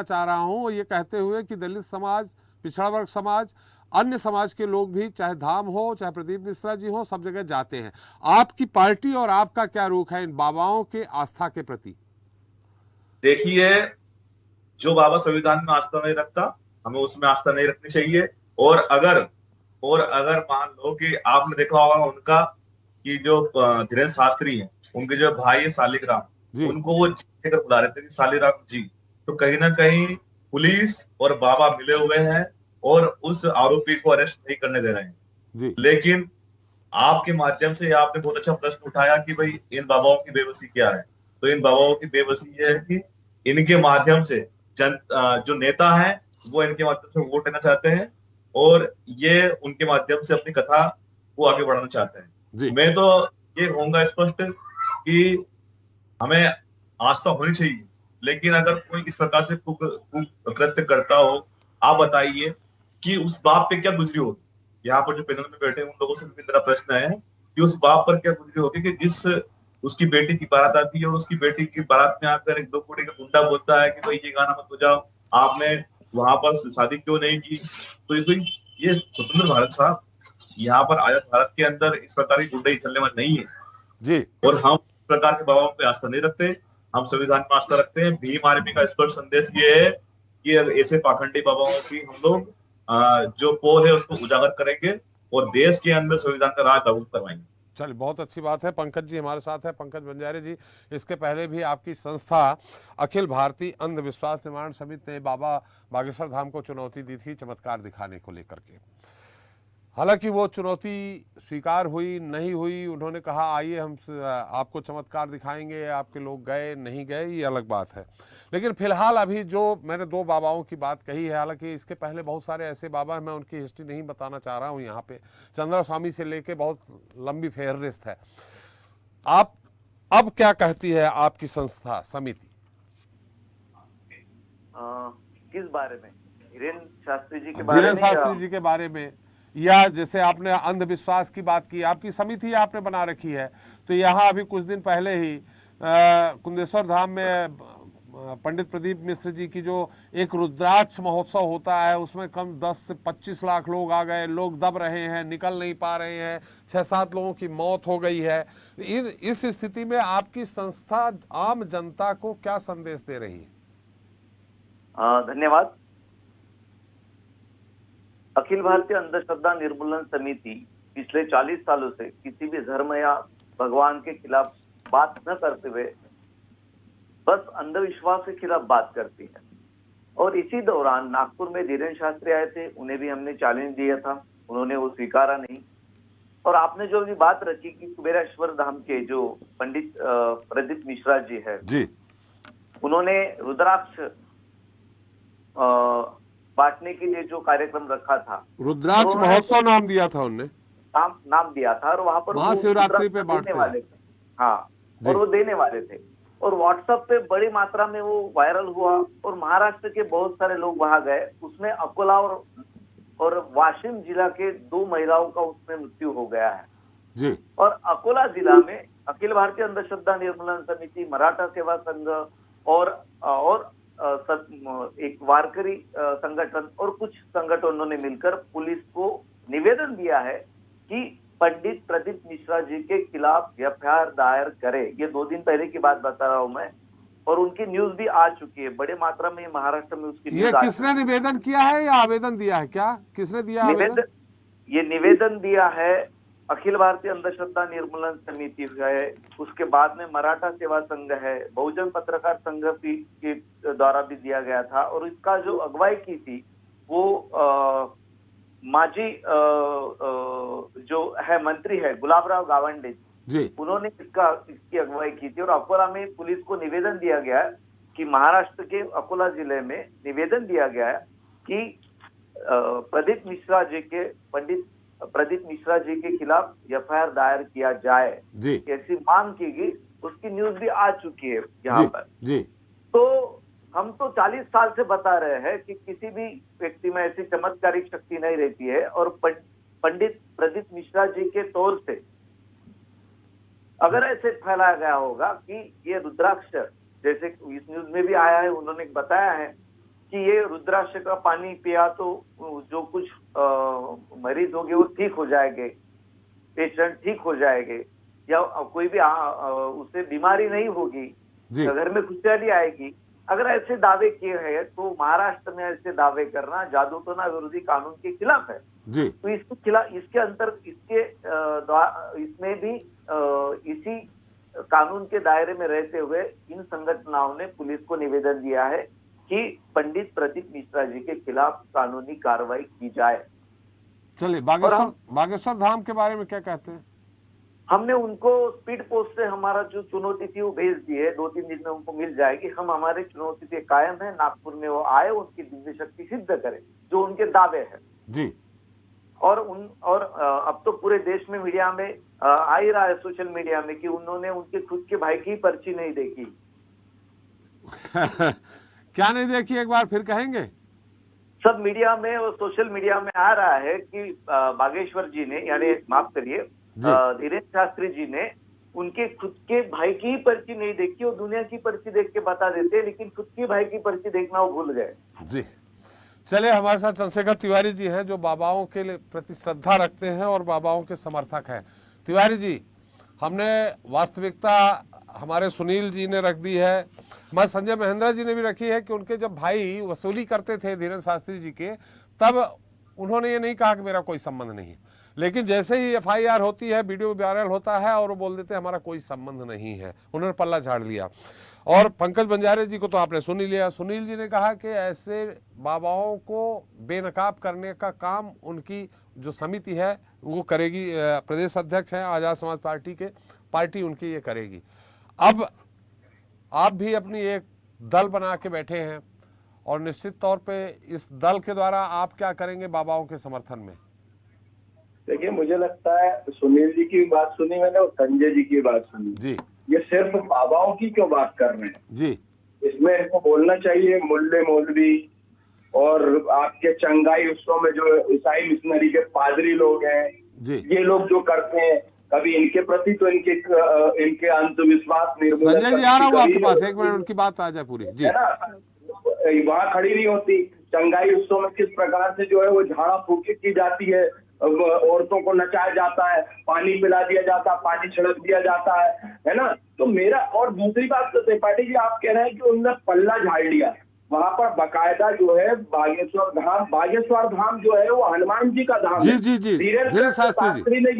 चाह रहा हूँ ये कहते हुए कि दलित समाज, पिछड़ा वर्ग समाज, अन्य समाज के लोग भी, चाहे धाम हो चाहे प्रदीप मिश्रा जी हो, सब जगह जाते हैं। आपकी पार्टी और आपका क्या रुख है इन बाबाओं के आस्था के प्रति? देखिए, जो बाबा संविधान में आस्था नहीं रखता, हमें उसमें आस्था नहीं रखनी चाहिए। और अगर मान लो कि आपने देखा होगा उनका कि जो धीरेन्द्र शास्त्री हैं, उनके जो भाई है शालिग्राम, उनको वो लेकर बुला रहे थे कि शालिग्राम जी, तो कहीं ना कहीं पुलिस और बाबा मिले हुए हैं और उस आरोपी को अरेस्ट नहीं करने दे रहे हैं। लेकिन आपके माध्यम से आपने बहुत अच्छा प्रश्न उठाया कि भाई इन बाबाओं की बेबसी क्या है। तो इन बाबाओं की बेबसी ये है कि इनके माध्यम से जो नेता हैं वो इनके माध्यम से वोट लेना चाहते हैं और ये उनके माध्यम से अपनी कथा को आगे बढ़ाना चाहते हैं। मैं तो ये कहूंगा स्पष्ट कि हमें आस्था होनी चाहिए, लेकिन अगर कोई इस प्रकार से कृत्य करता हो, आप बताइए कि उस बाप पे क्या गुजरी होगी। यहाँ पर जो पैनल में बैठे उन लोगों से भी मेरा प्रश्न है कि उस बाप पर क्या गुजरी होगी कि जिस उसकी बेटी की बारात आती है और उसकी बेटी की बारात में आकर एक 2 कोड़ी का गुंडा बोलता है कि भाई ये गाना मत बजाओ, आपने वहां पर शादी क्यों नहीं की। तो ये स्वतंत्र भारत साहब, यहाँ पर आजाद भारत के अंदर इस प्रकार की गुंडाई चलने वाली नहीं है जी। और हम इस प्रकार के बाबाओं पे आस्था नहीं रखते, हम संविधान में आस्था रखते हैं। भीम आर्मी का स्पष्ट संदेश ये है कि ऐसे पाखंडी बाबाओं की हम लोग जो पोल है उसको उजागर करेंगे और देश के अंदर संविधान का राज लागू करवाएंगे। चलिए, बहुत अच्छी बात है। पंकज जी हमारे साथ है, पंकज बंजारे जी। इसके पहले भी आपकी संस्था अखिल भारतीय अंधविश्वास निवारण समिति ने बाबा बागेश्वर धाम को चुनौती दी थी चमत्कार दिखाने को लेकर के। हालांकि वो चुनौती स्वीकार हुई नहीं हुई, उन्होंने कहा आइए हम आपको चमत्कार दिखाएंगे, आपके लोग गए नहीं गए ये अलग बात है। लेकिन फिलहाल अभी जो मैंने 2 बाबाओं की बात कही है, हालांकि इसके पहले बहुत सारे ऐसे बाबा हैं, मैं उनकी हिस्ट्री नहीं बताना चाह रहा हूँ यहाँ पे। चंद्रा स्वामी से लेके बहुत लंबी फेहरिस्त है। आप अब क्या कहती है आपकी संस्था समिति? किस बारे में? धीरेन्द्र शास्त्री जी के बारे में? धीरेन्द्र शास्त्री जी के बारे में, या जैसे आपने अंधविश्वास की बात की, आपकी समिति आपने बना रखी है, तो यहाँ अभी कुछ दिन पहले ही कुंदेश्वर धाम में पंडित प्रदीप मिश्र जी की जो एक रुद्राक्ष महोत्सव होता है, उसमें कम 10 से 25 लाख लोग आ गए। लोग दब रहे हैं, निकल नहीं पा रहे हैं, 6-7 लोगों की मौत हो गई है। इस स्थिति में आपकी संस्था आम जनता को क्या संदेश दे रही है? धन्यवाद। अखिल भारतीय अंधश्रद्धा निर्मूलन समिति पिछले 40 सालों से किसी भी धर्म या भगवान के खिलाफ बात न करते हुए बस अंधविश्वास के खिलाफ बात करती है। और इसी दौरान नागपुर में धीरेन्द्र शास्त्री आए थे, उन्हें भी हमने चैलेंज दिया था, उन्होंने वो स्वीकारा नहीं। और आपने जो भी बात रखी कि कुबेरेश्वर धाम के जो पंडित प्रदीप मिश्रा जी है जी, उन्होंने रुद्राक्ष बांटने के लिए जो कार्यक्रम रखा था, रुद्राक्ष महोत्सव नाम दिया था उनने, नाम दिया था, और वहां पर महाशिवरात्रि पे बांटने वाले थे। हाँ, और वो देने वाले थे और व्हाट्सएप पे बड़ी मात्रा में वो वायरल हुआ और महाराष्ट्र के बहुत सारे लोग वहां गए। उसमें अकोला और वाशिम जिला के 2 महिलाओं का उसमें मृत्यु हो गया है जी। और अकोला जिला में अखिल भारतीय अंधश्रद्धा निर्मूलन समिति, मराठा सेवा संघ और एक वारकरी संगठन और कुछ संगठनों ने मिलकर पुलिस को निवेदन दिया है कि पंडित प्रदीप मिश्रा जी के खिलाफ एफआईआर दायर करे। ये 2 दिन पहले की बात बता रहा हूं मैं। और उनकी न्यूज भी आ चुकी है बड़े मात्रा में। महाराष्ट्र में उसकी ये न्यूज किसने निवेदन किया है या आवेदन दिया है? क्या किसने दिया आवेदन? ये निवेदन दिया है अखिल भारतीय अंधश्रद्धा निर्मूलन समिति है, उसके बाद में मराठा सेवा संघ है, बहुजन पत्रकार संघ के द्वारा भी दिया गया था। और इसका जो अगुवाई की थी वो माजी जो है मंत्री है गुलाबराव गावंडे जी, उन्होंने इसकी अगुवाई की थी। और अकोला में पुलिस को निवेदन दिया गया है कि महाराष्ट्र के अकोला जिले में निवेदन दिया गया है कि पंडित मिश्रा जी के खिलाफ एफआईआर दायर किया जाए जी, ऐसी मांग की गई। उसकी न्यूज भी आ चुकी है यहाँ पर। जी, तो हम तो 40 साल से बता रहे हैं कि किसी भी व्यक्ति में ऐसी चमत्कारिक शक्ति नहीं रहती है। और पंडित प्रदीप मिश्रा जी के तौर से अगर ऐसे फैलाया गया होगा कि ये रुद्राक्ष, जैसे इस न्यूज में भी आया है, उन्होंने बताया है कि ये रुद्राक्ष का पानी पिया तो जो कुछ मरीज होंगे वो ठीक हो जाएंगे, पेशेंट ठीक हो जाएंगे, या कोई भी उसे बीमारी नहीं होगी, घर में खुशहाली आएगी। अगर ऐसे दावे किए हैं तो महाराष्ट्र में ऐसे दावे करना जादूटोना विरोधी कानून के खिलाफ है जी। तो इसके खिलाफ इसमें भी इसी कानून के दायरे में रहते हुए इन संगठनों ने पुलिस को निवेदन दिया है कि पंडित प्रदीप मिश्रा जी के खिलाफ कानूनी कार्रवाई की जाए। चलिए, बागेश्वर धाम के बारे में क्या कहते हैं? हमने उनको स्पीड पोस्ट से हमारा जो चुनौती थी वो भेज दी है, 2-3 दिन में उनको मिल जाएगी। हम हमारे चुनौती पे कायम है, नागपुर में वो आए, उनकी दिव्य शक्ति सिद्ध करें जो उनके दावे हैं जी। और अब तो पूरे देश में मीडिया में आ ही रहा है, सोशल मीडिया में, कि उन्होंने उनके खुद के भाई की पर्ची नहीं देखी। क्या नहीं देखी, एक बार फिर कहेंगे? सब मीडिया में और सोशल मीडिया में आ रहा है कि बागेश्वर जी ने, यानी माफ करिए धीरेन्द्र शास्त्री जी ने उनके खुद के भाई की ही पर्ची नहीं देखी। और दुनिया की पर्ची देख के बता देते हैं, लेकिन खुद की भाई की पर्ची देखना वो भूल गए जी। चलिए, हमारे साथ चंद्रशेखर तिवारी जी हैं जो बाबाओं के प्रति श्रद्धा रखते हैं और बाबाओं के समर्थक हैं। तिवारी जी, हमने वास्तविकता हमारे सुनील जी ने रख दी है, हमारे संजय महेंद्र जी ने भी रखी है कि उनके जब भाई वसूली करते थे धीरेन्द्र शास्त्री जी के, तब उन्होंने ये नहीं कहा कि मेरा कोई संबंध नहीं है। लेकिन जैसे ही एफआईआर होती है, वीडियो वायरल होता है और वो बोल देते हैं हमारा कोई संबंध नहीं है, उन्होंने पल्ला झाड़ लिया। और पंकज बंजारे जी को तो आपने सुन ही लिया। सुनील जी ने कहा कि ऐसे बाबाओं को बेनकाब करने का काम उनकी जो समिति है वो करेगी, प्रदेश अध्यक्ष हैं आज़ाद समाज पार्टी के, पार्टी उनकी ये करेगी। अब आप भी अपनी एक दल बना के बैठे हैं और निश्चित तौर पे इस दल के द्वारा आप क्या करेंगे बाबाओं के समर्थन में? देखिए, मुझे लगता है सुनील जी की बात सुनी मैंने और संजय जी की बात सुनी जी। ये सिर्फ बाबाओं की क्यों बात कर रहे हैं जी? इसमें इनको बोलना चाहिए मुल्ले मौलवी और आपके चंगाई उत्सव में जो ईसाई मिशनरी के पादरी लोग हैं जी, ये लोग जो करते हैं, कभी इनके प्रति तो इनके अंधविश्वास निर्मूलन। संजय जी आ रहा हूँ आपके पास, एक मिनट उनकी बात आ जाए पूरी जी। है ना, वहाँ खड़ी नहीं होती। चंगाई उत्सव में किस प्रकार से जो है वो झाड़ा फूकी की जाती है, औरतों को नचाया जाता है, पानी पिला दिया जाता है, पानी छिड़क दिया जाता है ना। तो मेरा, और दूसरी बात तो त्रिपाठी जी आप कह रहे हैं कि उनने पल्ला झाड़ लिया, वहां पर बकायदा जो है बागेश्वर धाम जो है वो हनुमान जी का धाम जी है। जी जी, धीरेन्द्र शास्त्री ने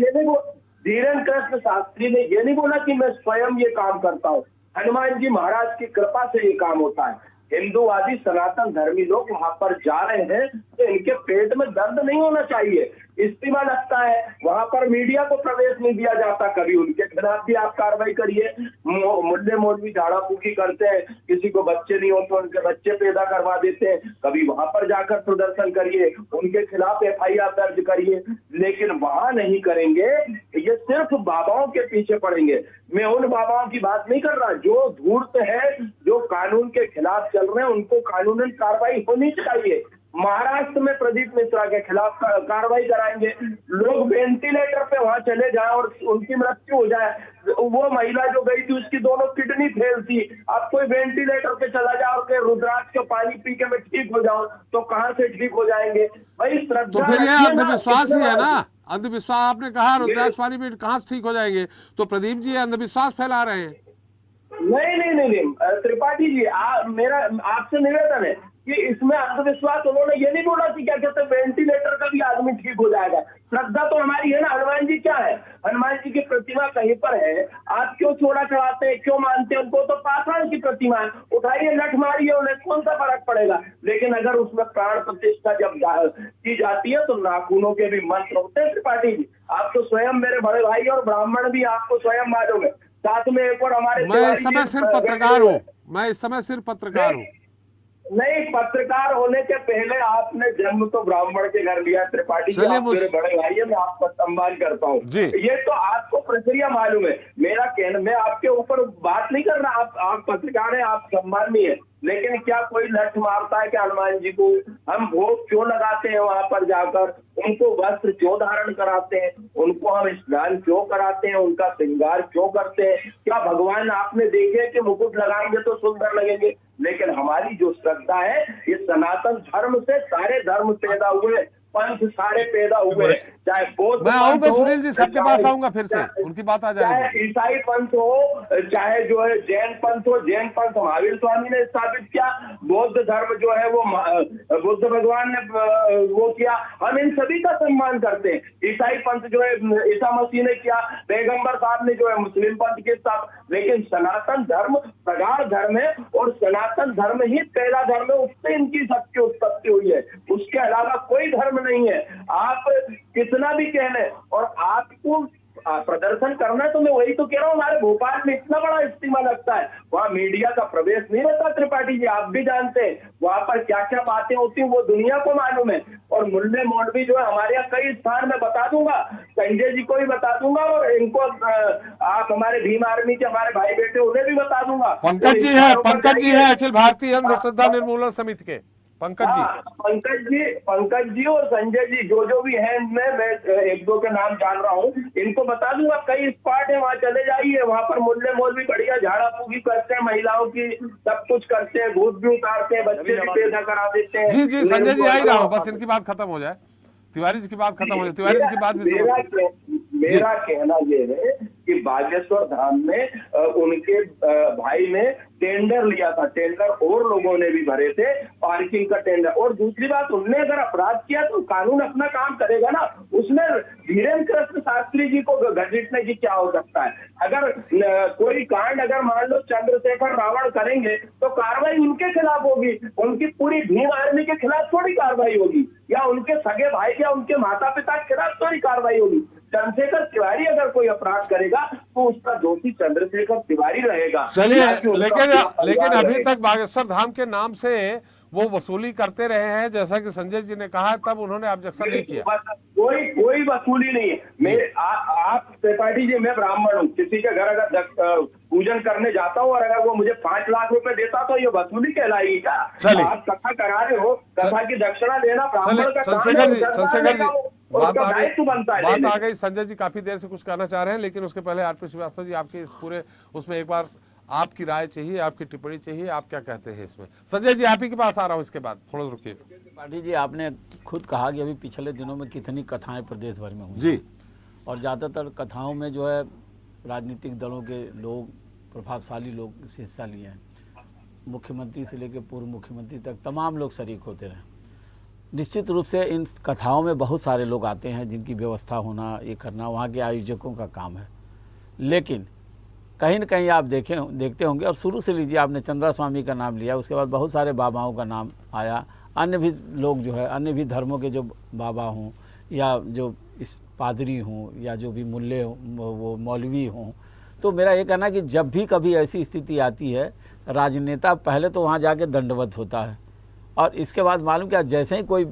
धीरेन्द्र कृष्ण शास्त्री ने ये नहीं बोला कि मैं स्वयं ये काम करता हूँ, हनुमान जी महाराज की कृपा से ये काम होता है। हिंदूवादी सनातन धर्मी लोग वहां पर जा रहे हैं तो इनके पेट में दर्द नहीं होना चाहिए। इस्तीमा लगता है, वहां पर मीडिया को प्रवेश नहीं दिया जाता, कभी उनके खिलाफ भी आप कार्रवाई करिए। मुल्ले मौलवी झाड़ा फूकी करते हैं, किसी को बच्चे नहीं होते उनके बच्चे पैदा करवा देते हैं, कभी वहां पर जाकर प्रदर्शन करिए, उनके खिलाफ एफआईआर दर्ज करिए, लेकिन वहां नहीं करेंगे। ये सिर्फ बाबाओं के पीछे पड़ेंगे। मैं उन बाबाओं की बात नहीं कर रहा जो धूर्त है, जो कानून के खिलाफ चल रहे हैं, उनको कानूनन कार्रवाई होनी चाहिए। महाराष्ट्र में प्रदीप मिश्रा के खिलाफ कार्रवाई कराएंगे। लोग वेंटिलेटर पे वहां चले जाए और उनकी मृत्यु हो जाए। वो महिला जो गई थी उसकी दोनों किडनी फेल थी, अब कोई वेंटिलेटर पे चला जाओ के रुद्राक्ष का पानी पी के मैं ठीक हो जाऊं तो कहां से ठीक हो जाएंगे भाई? श्रद्धा तो फिर ये अंधविश्वास ही है ना, अंधविश्वास। आपने कहा रुद्राक्ष पानी पी कहां से ठीक हो जाएंगे, तो प्रदीप जी अंधविश्वास फैला रहे हैं। नहीं, त्रिपाठी जी, मेरा आपसे निवेदन है कि इसमें अंधविश्वास, उन्होंने ये नहीं बोला कि क्या कहते हैं वेंटिलेटर का भी आदमी ठीक हो जाएगा। श्रद्धा तो हमारी है ना। हनुमान जी क्या है, हनुमान जी की प्रतिमा कहीं पर है, आप क्यों चोड़ा चढ़ाते हैं, क्यों मानते हैं उनको? तो पाषाण की प्रतिमा है, उठाइए लठ मारिए, उन्हें कौन सा फर्क पड़ेगा। लेकिन अगर उसमें प्राण प्रतिष्ठा जब की जाती है तो नाखूनों के भी मंत्र होते हैं। त्रिपाठी जी, आप तो स्वयं मेरे बड़े भाई और ब्राह्मण भी, आपको स्वयं मालूम है। साथ में एक और हमारे मैं इस समय सिर्फ पत्रकार हूँ, मैं इस समय सिर्फ पत्रकार हूँ। नहीं, पत्रकार होने के पहले आपने जन्म तो ब्राह्मण के घर लिया। त्रिपाठी जी, आप मेरे बड़े भाई है, मैं आपका सम्मान करता हूँ। ये तो आपको प्रक्रिया मालूम है। मेरा कहना, मैं आपके ऊपर बात नहीं कर रहा, आप पत्रकार हैं, आप सम्माननीय है। लेकिन क्या कोई लठ मारता है कि हनुमान जी को हम भोग क्यों लगाते हैं, वहां पर जाकर उनको वस्त्र क्यों धारण कराते हैं, उनको हम स्नान क्यों कराते हैं, उनका श्रृंगार क्यों करते हैं? क्या भगवान आपने देखे कि मुकुट लगाएंगे तो सुंदर लगेंगे? लेकिन हमारी जो श्रद्धा है, ये सनातन धर्म से सारे धर्म पैदा हुए, पंथ सारे पैदा हुए, चाहे बौद्ध, मैं आऊंगा सुनील जी, सबके पास आऊंगा फिर से, उनकी बात आ जाएगी। चाहे ईसाई पंथ हो, चाहे जो है जैन पंथ हो, जैन पंथ महावीर स्वामी ने स्थापित किया, बौद्ध धर्म जो है वो बुद्ध भगवान ने वो किया, हम इन सभी का सम्मान करते हैं। ईसाई पंथ जो है ईसा मसीह ने किया, पैगंबर साहब ने जो है मुस्लिम पंथ के साथ। लेकिन सनातन धर्म प्रगाढ़ धर्म है और सनातन धर्म ही पहला धर्म है, उससे इनकी सबकी उत्पत्ति हुई है, उसके अलावा कोई धर्म नहीं है। आप कितना भी कह लें और आपको प्रदर्शन करना है, तो मैं वही तो कह रहा हूँ, हमारे भोपाल में इतना बड़ा इज्तिमा लगता है, वहाँ मीडिया का प्रवेश नहीं रहता। त्रिपाठी जी, आप भी जानते हैं वहाँ पर क्या क्या बातें होती हैं, वो दुनिया को मालूम है। और मुल्ले मौलवी जो है हमारे यहाँ कई स्थान में बता दूंगा, संजय जी को भी बता दूंगा, और इनको आप हमारे भीम आर्मी के हमारे भाई बेटे उन्हें भी बता दूंगा। पंकज जी है अखिल भारतीय अंधश्रद्धा निर्मूलन समिति के पंकज जी और संजय जी जो भी हैं, मैं एक दो के नाम जान रहा हूँ, इनको बता दूंगा। कई स्पॉट है, वहाँ चले जाइए, वहाँ पर मुल्ले मौलवी बढ़िया झाड़ा फूकी करते हैं, महिलाओं की सब कुछ करते हैं, भूत भी उतारते हैं, बच्चे भी पैदा करा देते हैं। जी संजय जी, आ ही रहा हूँ, बस इनकी बात खत्म हो जाए, तिवारी जी की बात खत्म हो जाए, तिवारी जी की बात भी मेरा कहना ये है कि बागेश्वर धाम में उनके भाई ने टेंडर लिया था, टेंडर और लोगों ने भी भरे थे, पार्किंग का टेंडर। और दूसरी बात, उनने अगर अपराध किया तो कानून अपना काम करेगा ना, उसमें धीरेन्द्र कृष्ण शास्त्री जी को घसीटने की क्या हो सकता है? अगर कोई कांड अगर मान लो चंद्रशेखर रावण करेंगे तो कार्रवाई उनके खिलाफ होगी, उनकी पूरी भीम आर्मी के खिलाफ थोड़ी कार्रवाई होगी, या उनके सगे भाई या उनके माता पिता के खिलाफ थोड़ी कार्रवाई होगी। चंद्रशेखर तिवारी अगर कोई अपराध करेगा तो उसका दोषी चंद्रशेखर तिवारी रहेगा। चलिए, लेकिन अभी तक बागेश्वर धाम के नाम से वो वसूली करते रहे हैं, जैसा कि संजय जी ने कहा, तब उन्होंने ऑब्जेक्शन नहीं किया। कोई वसूली नहीं है। आप त्रिपाठी जी, मैं ब्राह्मण हूँ, किसी के घर अगर पूजन करने जाता हूँ और अगर वो मुझे 5 लाख रुपए देता तो ये वसूली कहलाएगी क्या? आप कथा करा रहे हो, कथा की दक्षिणा लेना ब्राह्मण का चंद्रशेखर जी, बात आ गई। संजय जी काफी देर से कुछ कहना चाह रहे हैं, लेकिन उसके पहले आरपी श्रीवास्तव जी, आपके इस पूरे उसमें एक बार आपकी राय चाहिए, आपकी टिप्पणी चाहिए, आप क्या कहते हैं इसमें? संजय जी, आप ही के पास आ रहा हूँ, इसके बाद थोड़ा रुकिए। पाठी जी, आपने खुद कहा कि अभी पिछले दिनों में कितनी कथाएं प्रदेश भर में हुई जी, और ज़्यादातर कथाओं में जो है राजनीतिक दलों के लोग, प्रभावशाली लोग हिस्सा लिए हैं। मुख्यमंत्री से लेकर पूर्व मुख्यमंत्री तक तमाम लोग शरीक होते रहे। निश्चित रूप से इन कथाओं में बहुत सारे लोग आते हैं जिनकी व्यवस्था होना, ये करना वहाँ के आयोजकों का काम है। लेकिन कहीं न कहीं आप देखते होंगे, और शुरू से लीजिए, आपने चंद्रा स्वामी का नाम लिया, उसके बाद बहुत सारे बाबाओं का नाम आया, अन्य भी लोग जो है, अन्य भी धर्मों के जो बाबा हों या जो इस पादरी हों या जो भी मुल्ले हों, वो मौलवी हों, तो मेरा ये कहना है कि जब भी कभी ऐसी स्थिति आती है, राजनेता पहले तो वहाँ जाके दंडवत होता है, और इसके बाद मालूम क्या, जैसे ही कोई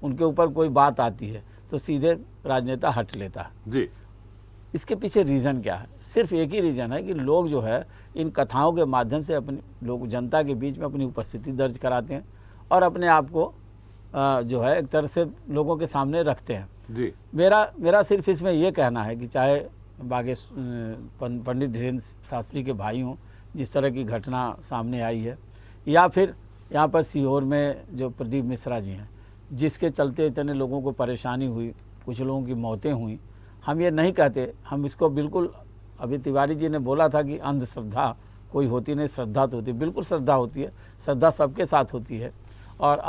उनके ऊपर कोई बात आती है तो सीधे राजनेता हट लेता है जी। इसके पीछे रीज़न क्या है? सिर्फ एक ही रीज़न है कि लोग जो है इन कथाओं के माध्यम से अपने लोग जनता के बीच में अपनी उपस्थिति दर्ज कराते हैं और अपने आप को जो है एक तरह से लोगों के सामने रखते हैं जी। मेरा सिर्फ इसमें ये कहना है कि चाहे पंडित धीरेन्द्र शास्त्री के भाई हों, जिस तरह की घटना सामने आई है, या फिर यहाँ पर सीहोर में जो प्रदीप मिश्रा जी हैं, जिसके चलते इतने लोगों को परेशानी हुई, कुछ लोगों की मौतें हुई, हम ये नहीं कहते, हम इसको बिल्कुल, अभी तिवारी जी ने बोला था कि अंधश्रद्धा कोई होती नहीं, श्रद्धा तो होती है, बिल्कुल श्रद्धा होती है, श्रद्धा सबके साथ होती है। और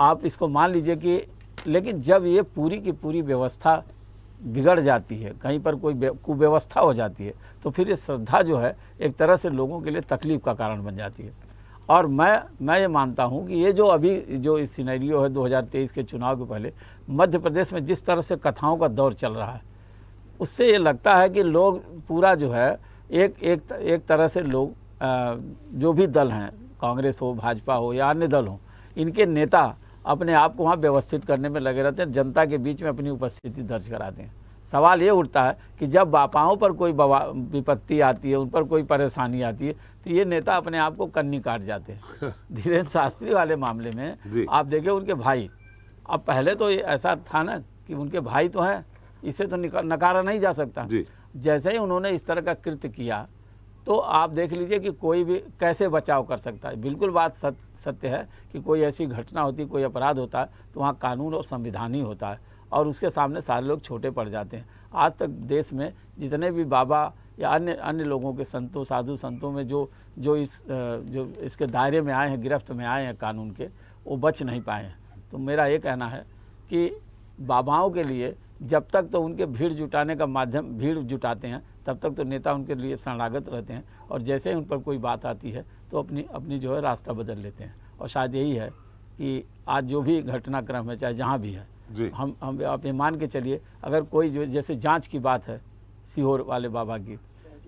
आप इसको मान लीजिए कि लेकिन जब ये पूरी की पूरी व्यवस्था बिगड़ जाती है, कहीं पर कोई कुव्यवस्था हो जाती है, तो फिर ये श्रद्धा जो है एक तरह से लोगों के लिए तकलीफ का कारण बन जाती है। और मैं ये मानता हूँ कि ये जो अभी जो इस सिनेरियो है 2023 के चुनाव के पहले मध्य प्रदेश में जिस तरह से कथाओं का दौर चल रहा है, उससे ये लगता है कि लोग पूरा जो है एक तरह से लोग जो भी दल हैं, कांग्रेस हो, भाजपा हो या अन्य दल हो, इनके नेता अपने आप को वहाँ व्यवस्थित करने में लगे रहते हैं, जनता के बीच में अपनी उपस्थिति दर्ज कराते हैं। सवाल ये उठता है कि जब बापाओं पर कोई विपत्ति आती है, उन पर कोई परेशानी आती है, तो ये नेता अपने आप को कन्नी काट जाते हैं। धीरेन्द्र शास्त्री वाले मामले में आप देखें उनके भाई, अब पहले तो ये ऐसा था ना कि उनके भाई तो हैं, इसे तो नकारा नहीं जा सकता। जैसे ही उन्होंने इस तरह का कृत्य किया तो आप देख लीजिए कि कोई भी कैसे बचाव कर सकता है। बिल्कुल बात सत्य है कि कोई ऐसी घटना होती, कोई अपराध होता है तो वहाँ कानून और संविधान ही होता है और उसके सामने सारे लोग छोटे पड़ जाते हैं। आज तक देश में जितने भी बाबा या अन्य लोगों के संतों, साधु संतों में जो इसके दायरे में आए हैं, गिरफ्त में आए हैं कानून के, वो बच नहीं पाए हैं। तो मेरा ये कहना है कि बाबाओं के लिए जब तक तो उनके भीड़ जुटाने का माध्यम भीड़ जुटाते हैं, तब तक तो नेता उनके लिए शरणागत रहते हैं और जैसे ही उन पर कोई बात आती है तो अपनी जो है रास्ता बदल लेते हैं। और शायद यही है कि आज जो भी घटनाक्रम है, चाहे जहाँ भी है, हम आप ये मान के चलिए, अगर कोई जो जैसे जांच की बात है सीहोर वाले बाबा की,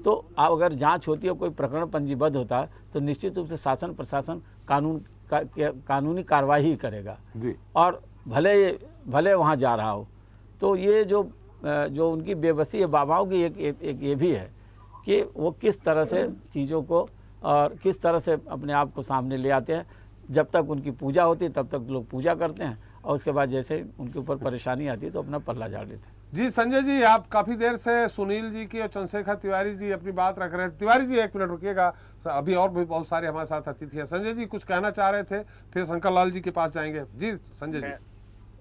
तो अगर जांच होती है, कोई प्रकरण पंजीबद्ध होता है, तो निश्चित रूप से शासन प्रशासन कानूनी कार्रवाई ही करेगा और भले वहाँ जा रहा हो। तो ये जो उनकी बेबसी है बाबाओं की, एक ये भी है कि वो किस तरह से चीज़ों को और किस तरह से अपने आप को सामने ले आते हैं। जब तक उनकी पूजा होती है तब तक लोग पूजा करते हैं और उसके बाद जैसे उनके ऊपर परेशानी आती है तो अपना पल्ला झाड़ लेते हैं। जी संजय जी, आप काफ़ी देर से सुनील जी की और चंद्रशेखर तिवारी जी अपनी बात रख रहे थे। तिवारी जी एक मिनट रुकिएगा, अभी और भी बहुत सारे हमारे साथ अतिथि हैं। संजय जी कुछ कहना चाह रहे थे, फिर शंकर लाल जी के पास जाएंगे। जी संजय जी।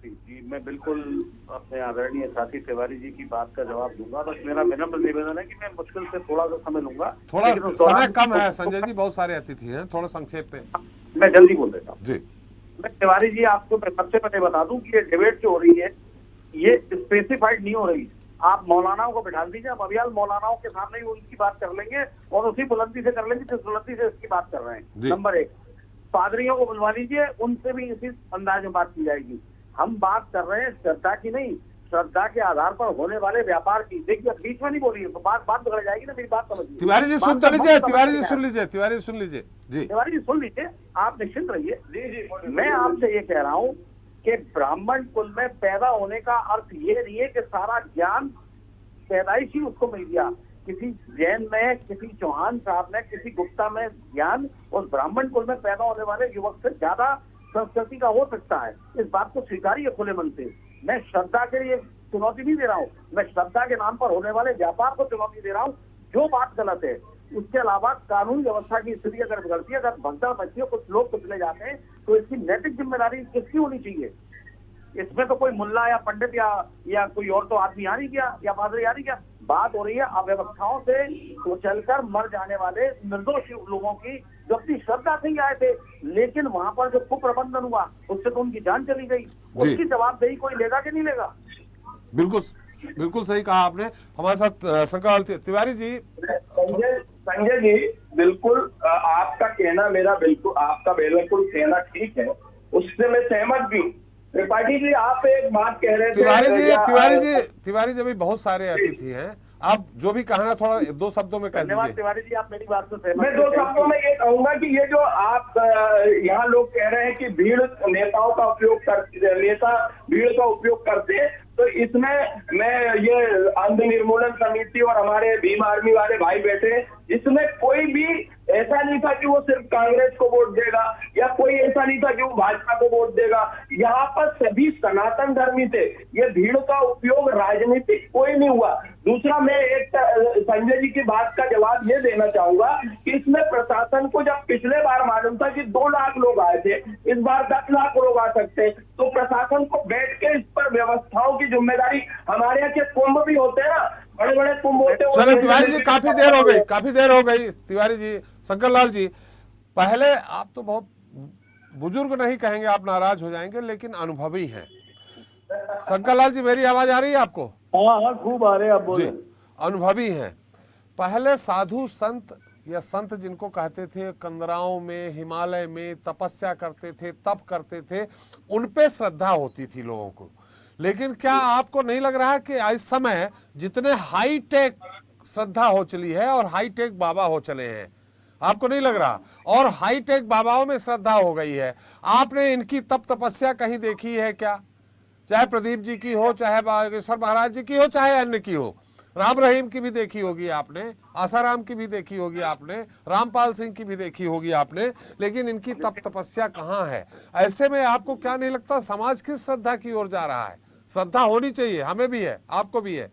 जी, मैं बिल्कुल अपने आदरणीय साथी तिवारी जी की बात का जवाब दूंगा। बस मेरा विनम्र निवेदन है कि मैं मुश्किल से थोड़ा सा समय लूंगा, थोड़ा समय कम है संजय जी, बहुत सारे अतिथि हैं, थोड़ा संक्षेप पे मैं जल्दी बोल देता हूँ। जी, मैं तिवारी जी आपको सबसे पहले बता दूं कि ये डिबेट जो हो रही है ये स्पेसिफाइड नहीं हो रही। आप मौलानाओं को बिठा दीजिए, हम अभियाल मौलानाओं के सामने ही उनकी बात कर लेंगे और उसी बुलंदी से कर लेंगे जिस बुलंदी से इसकी बात कर रहे हैं। नंबर एक, पादरियों को बुलवा लीजिए, उनसे भी इसी अंदाज में बात की जाएगी। हम बात कर रहे हैं श्रद्धा की नहीं, श्रद्धा के आधार पर होने वाले व्यापार की। देखिए बीच में नहीं बोलिए तो बात बिगड़ जाएगी ना, मेरी बात समझिए। तिवारी जी सुन लीजिए, तिवारी जी सुन लीजिए, तिवारी सुन लीजिए जी, तिवारी जी सुन लीजिए, आप निश्चिंत रहिए। जी, मैं आपसे ये कह रहा हूँ कि ब्राह्मण कुल में पैदा होने का अर्थ ये नहीं है कि सारा ज्ञान पैदाइशी उसको मिल गया। किसी जैन में, किसी चौहान साहब में, किसी गुप्ता में ज्ञान उस ब्राह्मण कुल में पैदा होने वाले युवक से ज्यादा संस्कृति का हो सकता है। इस बात को स्वीकारिए खुले मन से। मैं श्रद्धा के लिए चुनौती नहीं दे रहा हूँ, मैं श्रद्धा के नाम पर होने वाले व्यापार को चुनौती दे रहा हूँ। जो बात गलत है, उसके अलावा कानून व्यवस्था की स्थिति अगर बिगड़ती है, अगर भगदड़ मचती है, कुछ लोग कुचले जाते हैं, तो इसकी नैतिक जिम्मेदारी किसकी होनी चाहिए? इसमें तो कोई मुल्ला या पंडित या कोई और तो आदमी आ नहीं गया या पादरी आ नहीं गया। बात हो रही है अव्यवस्थाओं से कुचलकर मर जाने वाले निर्दोष लोगों की, जो अपनी श्रद्धा से ही आए थे, लेकिन वहां पर जो कुप्रबंधन हुआ उससे तो उनकी जान चली गई। उसकी जवाबदेही कोई लेगा कि नहीं लेगा? बिल्कुल सही कहा आपने। हमारे साथ शंकर तिवारी जी। संजय जी, बिल्कुल आपका कहना आपका बिल्कुल कहना ठीक है, उससे मैं सहमत भी हूँ। त्रिपाठी जी, आप एक बात कह रहे थे। तिवारी जी भी बहुत सारे अतिथि हैं, आप जो भी कहना थोड़ा दो शब्दों में कह दीजिए। तिवारी जी, आप मेरी बात से सहमत? मैं दो शब्दों में ये कहूंगा कि ये जो आप यहाँ लोग कह रहे हैं कि भीड़ नेताओं का उपयोग नेता भीड़ का उपयोग करते हैं, तो इसमें मैं ये अंध निर्मूलन समिति और हमारे भीम आर्मी वाले भाई बैठे, इसमें कोई भी ऐसा नहीं था कि वो सिर्फ कांग्रेस को वोट देगा या कोई ऐसा नहीं था कि वो भाजपा को वोट देगा। यहाँ पर सभी सनातन धर्मी थे। ये भीड़ का उपयोग राजनीतिक कोई नहीं हुआ। दूसरा, मैं एक संजय जी की बात का जवाब ये देना चाहूंगा कि इसमें प्रशासन को जब पिछले बार मालूम था कि 2 लाख लोग आए थे, इस बार 10 लाख लोग आ सकते, तो प्रशासन को बैठ के इस पर व्यवस्थाओं की जिम्मेदारी, हमारे यहाँ के कुंभ भी होते हैं ना, बड़े बड़े मोटे चलो तिवारी जी, काफी देर हो गई तिवारी जी। शंकर लाल जी, पहले आप तो बहुत बुजुर्ग नहीं कहेंगे, आप नाराज हो जाएंगे, लेकिन अनुभवी हैं। शंकर लाल जी, मेरी आवाज आ रही है आपको? हाँ हाँ, खूब आ रहे हैं आप जी, बोले। अनुभवी हैं। पहले साधु संत या संत जिनको कहते थे, कंदराओं में, हिमालय में तपस्या करते थे, तप करते थे, उन पे श्रद्धा होती थी लोगों को। लेकिन क्या आपको नहीं लग रहा कि इस समय जितने हाई टेक श्रद्धा हो चली है और हाई टेक बाबा हो चले हैं, आपको नहीं लग रहा? और हाई टेक बाबाओं में श्रद्धा हो गई है। आपने इनकी तप तपस्या कहीं देखी है क्या? चाहे प्रदीप जी की हो, चाहे बागेश्वर महाराज जी की हो, चाहे अन्य की हो। राम रहीम की भी देखी होगी आपने, आसाराम की भी देखी होगी आपने, रामपाल सिंह की भी देखी होगी आपने, लेकिन इनकी तप तपस्या कहाँ है? ऐसे में आपको क्या नहीं लगता समाज किस श्रद्धा की ओर जा रहा है? श्रद्धा होनी चाहिए, हमें भी है, आपको भी है,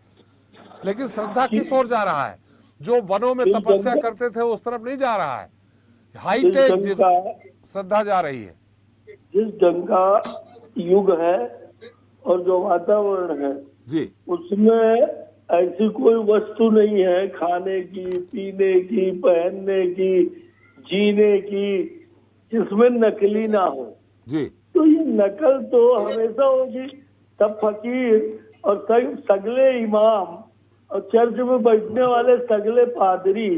लेकिन श्रद्धा किस ओर जा रहा है? जो वनों में तपस्या करते थे उस तरफ नहीं जा रहा है, हाईटेक श्रद्धा जा रही है। जिस ढंग का युग है और जो वातावरण है जी, उसमें ऐसी कोई वस्तु नहीं है खाने की, पीने की, पहनने की, जीने की, जिसमें नकली ना हो। जी, तो ये नकल तो हमेशा होगी। सब फकीर और सगले इमाम और चर्च में बैठने वाले सगले पादरी,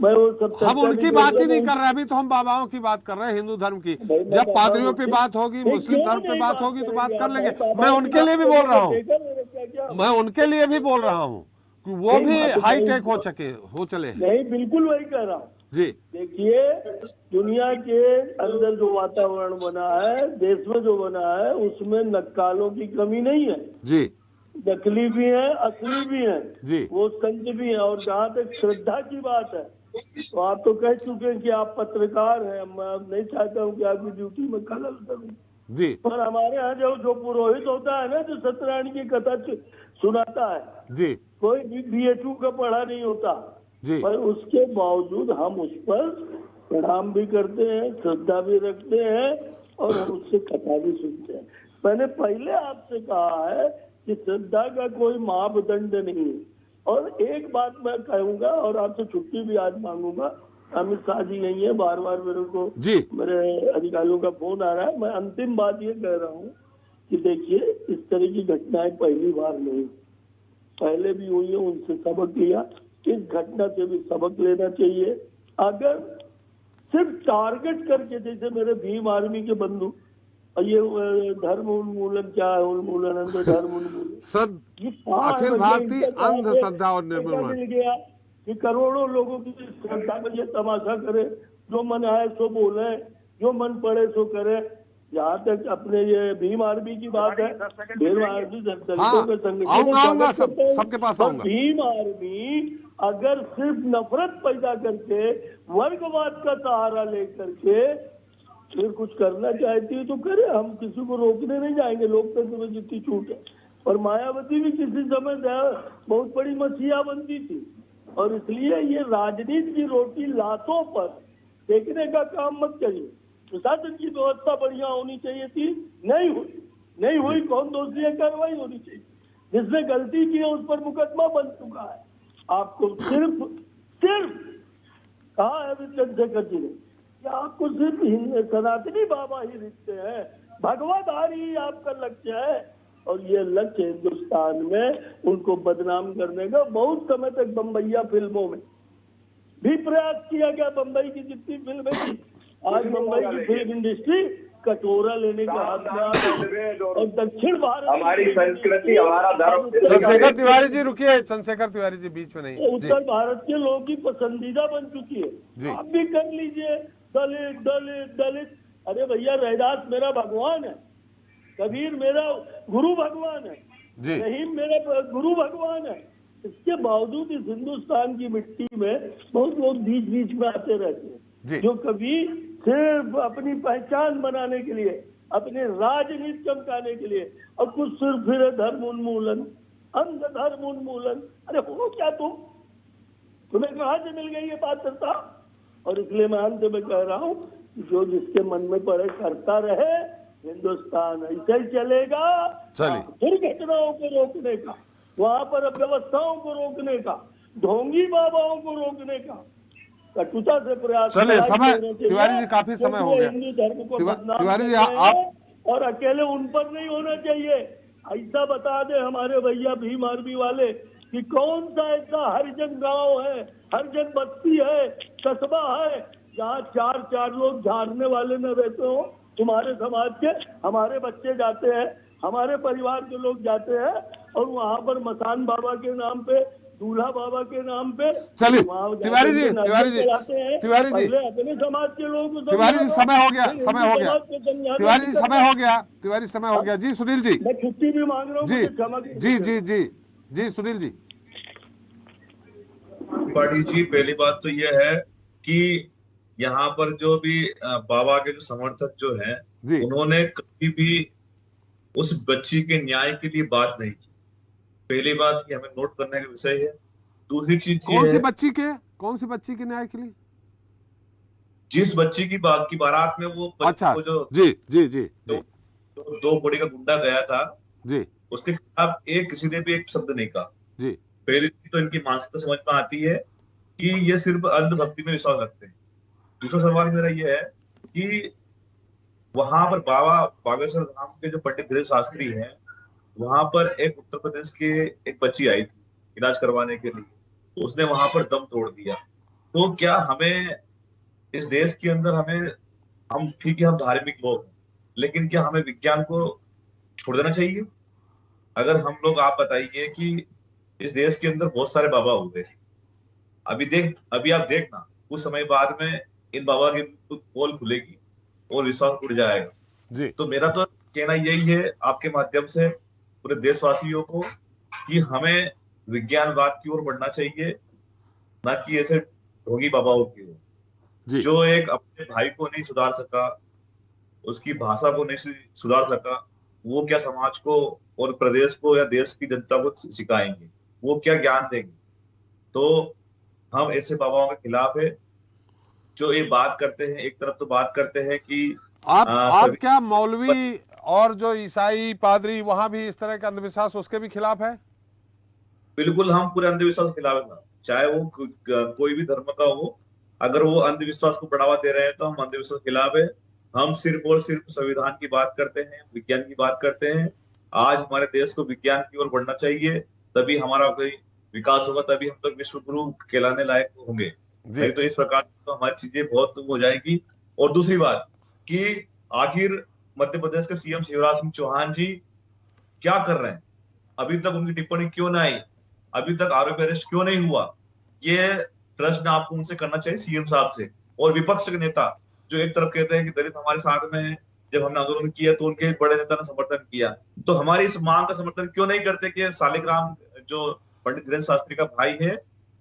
मैं वो सब हम उनकी बात ही नहीं कर रहे, अभी तो हम बाबाओं की बात कर रहे हैं, हिंदू धर्म की। जब पादरियों पे बात होगी, मुस्लिम धर्म पे बात होगी तो बात कर लेंगे। मैं उनके लिए भी बोल रहा हूँ, मैं उनके लिए भी बोल रहा हूँ कि वो भी हाई टेक हो चले। नहीं, बिल्कुल वही कह रहा हूँ जी, देखिए, दुनिया के अंदर जो वातावरण बना है, देश में जो बना है, उसमें नक्कालों की कमी नहीं है। जी, नकली भी है, असली भी है, जी, वो संत भी है। और जहाँ तक श्रद्धा की बात है, तो आप तो कह चुके हैं कि आप पत्रकार हैं, मैं नहीं चाहता हूँ कि आपकी ड्यूटी में खलल करूँ। जी, पर हमारे यहाँ जो पुरोहित होता है ना, जो सत्यनारायण की कथा सुनाता है, जी, कोई भी BA2 का पढ़ा नहीं होता, जी, पर उसके बावजूद हम उस पर प्रणाम भी करते हैं, श्रद्धा भी रखते हैं और हम उससे कथा भी सुनते हैं। मैंने पहले आपसे कहा है कि श्रद्धा का कोई मापदंड नहीं है। और एक बात मैं कहूंगा और आपसे छुट्टी भी आज मांगूंगा, अमित शाह जी यही है, बार बार मेरे को जी, मेरे अधिकारियों का फोन आ रहा है। मैं अंतिम बात ये कह रहा हूँ कि देखिए, इस तरह की घटनाएं पहली बार नहीं, पहले भी हुई है, उनसे सबक लिया। इस घटना से भी सबक लेना चाहिए। अगर सिर्फ टारगेट करके, जैसे मेरे भीम आर्मी के बंधु, ये धर्म उन्मूलन, क्या है उन्मूलन, धर्म उन्मूलन, अखिल भारतीय अंधश्रद्धा और निर्मूलन मिल गया कि करोड़ों लोगों की श्रद्धा में ये तमाशा करे, जो मन आए सो बोले, जो मन पड़े सो करे। जहाँ तक अपने ये भीम आर्मी की बात है, भीम आर्मी दलितों के संगठन, सबके पास आऊंगा। भीम आर्मी अगर सिर्फ नफरत पैदा करके, वर्गवाद का सहारा लेकर के फिर कुछ करना चाहती है तो करे, हम किसी को रोकने नहीं जाएंगे, लोकतंत्र में जितनी छूट है। और मायावती भी किसी समय बहुत बड़ी मसीहा बनती थी, और इसलिए ये राजनीति की रोटी लातों पर फेंकने का काम मत करिए। प्रशासन की व्यवस्था बढ़िया होनी चाहिए थी, नहीं हुई, कौन दोषी है, कार्रवाई होनी चाहिए। जिसने गलती की है उस पर मुकदमा बन चुका है। आपको सिर्फ कहा है चंद्रशेखर जी ने कि आपको सिर्फ सनातनी बाबा ही दिखते हैं, भगवाधारी ही आपका लक्ष्य है। और ये लक्ष्य हिंदुस्तान में उनको बदनाम करने का बहुत समय तक बम्बैया फिल्मों में भी प्रयास किया गया। बम्बई की जितनी फिल्में थी, आज मुंबई की फिल्म इंडस्ट्री कटोरा लेने के हाथ में, और दक्षिण भारत हमारी संस्कृति, हमारा धर्म। चंद्रशेखर तिवारी जी रुकिए, चंद्रशेखर तिवारी जी बीच में नहीं। उत्तर भारत के लोगों की पसंदीदा बन चुकी है। आप भी कर लीजिए, दलित दलित दलित। अरे भैया, रैदास मेरा भगवान है, कबीर मेरा गुरु भगवान है, रहीम मेरा गुरु भगवान है। इसके बावजूद इस हिंदुस्तान की मिट्टी में बहुत लोग बीच बीच में आते रहते हैं, जो कभी सिर्फ अपनी पहचान बनाने के लिए, अपने राजनीति चमकाने के लिए, और कुछ सिर्फ फिर धर्म उन्मूलन, अंध धर्म उन्मूलन। अरे हो क्या तुम्हें कहाँ से मिल गई ये पात्रता? और इसलिए मैं अंत में कह रहा हूँ, जो जिसके मन में पड़े करता रहे, हिंदुस्तान ऐसे ही चलेगा। फिर घटनाओं को रोकने का वहां पर व्यवस्थाओं को रोकने का, ढोंगी बाबाओं को रोकने का कटुता से प्रयास। चलिए समय, तिवारी जी काफी समय हो गया। हिंदू धर्म को तिवारी जी आप, और अकेले उन पर नहीं होना चाहिए। ऐसा बता दे हमारे भैया भीम आर्मी वाले कि कौन सा ऐसा हरिजन गांव है, हरिजन बस्ती है, कस्बा है जहाँ चार लोग झाड़ने वाले न रहते हो। तुम्हारे समाज के हमारे बच्चे जाते हैं, हमारे परिवार के लोग जाते हैं और वहाँ पर मसान बाबा के नाम पे, दूल्हा बाबा के नाम पे। चलिए तिवारी जी, तिवारी जी, तिवारी जी, अपने समाज के लोग, तिवारी जी समय हो गया, समय हो गया, तिवारी जी समय हो गया, तिवारी समय हो गया। जी सुनील जी, मैं छुट्टी भी मांग रहा हूँ। जी जी जी जी जी सुनील जी। पाटिल जी, पहली बात तो यह है कि यहाँ पर जो भी बाबा के जो समर्थक जो हैं, उन्होंने कभी भी उस बच्ची के न्याय के लिए बात नहीं की। पहली बात कि हमें नोट करने का विषय है। दूसरी चीज कौन सी बच्ची के न्याय के लिए? जिस बच्ची की बात की बारात में वो अच्छा, जो जी जी जी दो बड़ी का गुंडा गया था जी, उसके खिलाफ किसी ने भी एक शब्द नहीं कहा जी। पहली चीज तो इनकी मानसिकता समझ में आती है कि ये सिर्फ अंधभक्ति में विश्वास रखते हैं। दूसरा सवाल मेरा ये है कि वहां पर बाबा बागेश्वर धाम के जो पंडित धीरेन्द्र शास्त्री हैं, वहां पर एक उत्तर प्रदेश के एक बच्ची आई थी इलाज करवाने के लिए, तो उसने वहां पर दम तोड़ दिया। तो क्या हमें इस देश के अंदर हम ठीक है, हम धार्मिक लोग हैं, लेकिन क्या हमें विज्ञान को छोड़ देना चाहिए? अगर हम लोग, आप बताइए कि इस देश के अंदर बहुत सारे बाबा हो गए, अभी आप देखना कुछ समय बाद में इन बाबा की पोल खुलेगी और विश्वास उड़ जाएगा जी। तो मेरा तो कहना यही है आपके माध्यम से पूरे देशवासियों को कि हमें विज्ञानवाद की ओर बढ़ना चाहिए, ना कि ऐसे ढोंगी बाबाओं की ओर। जो एक अपने भाई को नहीं सुधार सका, उसकी भाषा को नहीं सुधार सका, वो क्या समाज को और प्रदेश को या देश की जनता को सिखाएंगे? वो क्या ज्ञान देंगे? तो हम ऐसे बाबाओं के खिलाफ है जो ये बात करते हैं। एक तरफ तो बात करते हैं कि आप क्या मौलवी और जो ईसाई पादरी वहां भी इस तरह का अंधविश्वास उसके भी खिलाफ है? बिल्कुल, हम पूरे अंधविश्वास के खिलाफ है, चाहे वो कोई भी धर्म का हो। अगर वो अंधविश्वास को बढ़ावा दे रहे हैं तो हम अंधविश्वास के खिलाफ है। हम सिर्फ और सिर्फ संविधान की बात करते हैं, विज्ञान की बात करते हैं। आज हमारे देश को विज्ञान की ओर बढ़ना चाहिए, तभी हमारा कोई विकास होगा, तभी हम लोग विश्व गुरु कहलाने लायक होंगे। नहीं तो इस प्रकार तो हमारी चीजें बहुत हो जाएगी। और दूसरी बात कि आखिर मध्य प्रदेश के सीएम शिवराज सिंह चौहान जी क्या कर रहे हैं? अभी तक उनकी टिप्पणी क्यों नहीं आई? अभी तक आरोपी अरेस्ट क्यों नहीं हुआ? ये प्रश्न आपको उनसे करना चाहिए, सीएम साहब से। और विपक्ष के नेता जो एक तरफ कहते हैं कि दलित हमारे साथ में है, जब हमने आंदोलन किया तो उनके बड़े नेता ने समर्थन किया, तो हमारी इस मांग का समर्थन क्यों नहीं करते कि शालिग्राम जो पंडित धीरेन्द्र शास्त्री का भाई है,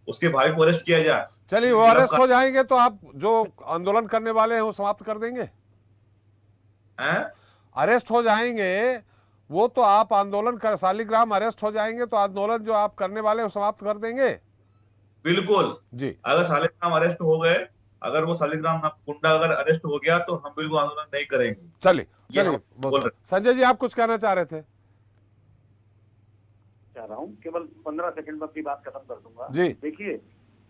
उसके भाई को अरेस्ट किया जाए? चलिए, वो अरेस्ट हो जाएंगे तो आप जो आंदोलन करने वाले हैं वो समाप्त कर देंगे? अरेस्ट हो जाएंगे वो तो आप आंदोलन कर, शालिग्राम अरेस्ट हो जाएंगे तो आंदोलन जो आप करने वाले हैं वो समाप्त कर देंगे? बिल्कुल जी। अगर शालिग्राम अरेस्ट हो गए, अगर वो शालिग्राम गुंडा अगर अरेस्ट हो गया तो हम बिल्कुल आंदोलन नहीं करेंगे। चलिए संजय जी, आप कुछ कहना चाह रहे थे? चाह रहा हूँ, केवल 15 सेकंड में अपनी बात खत्म कर दूंगा जी। देखिए,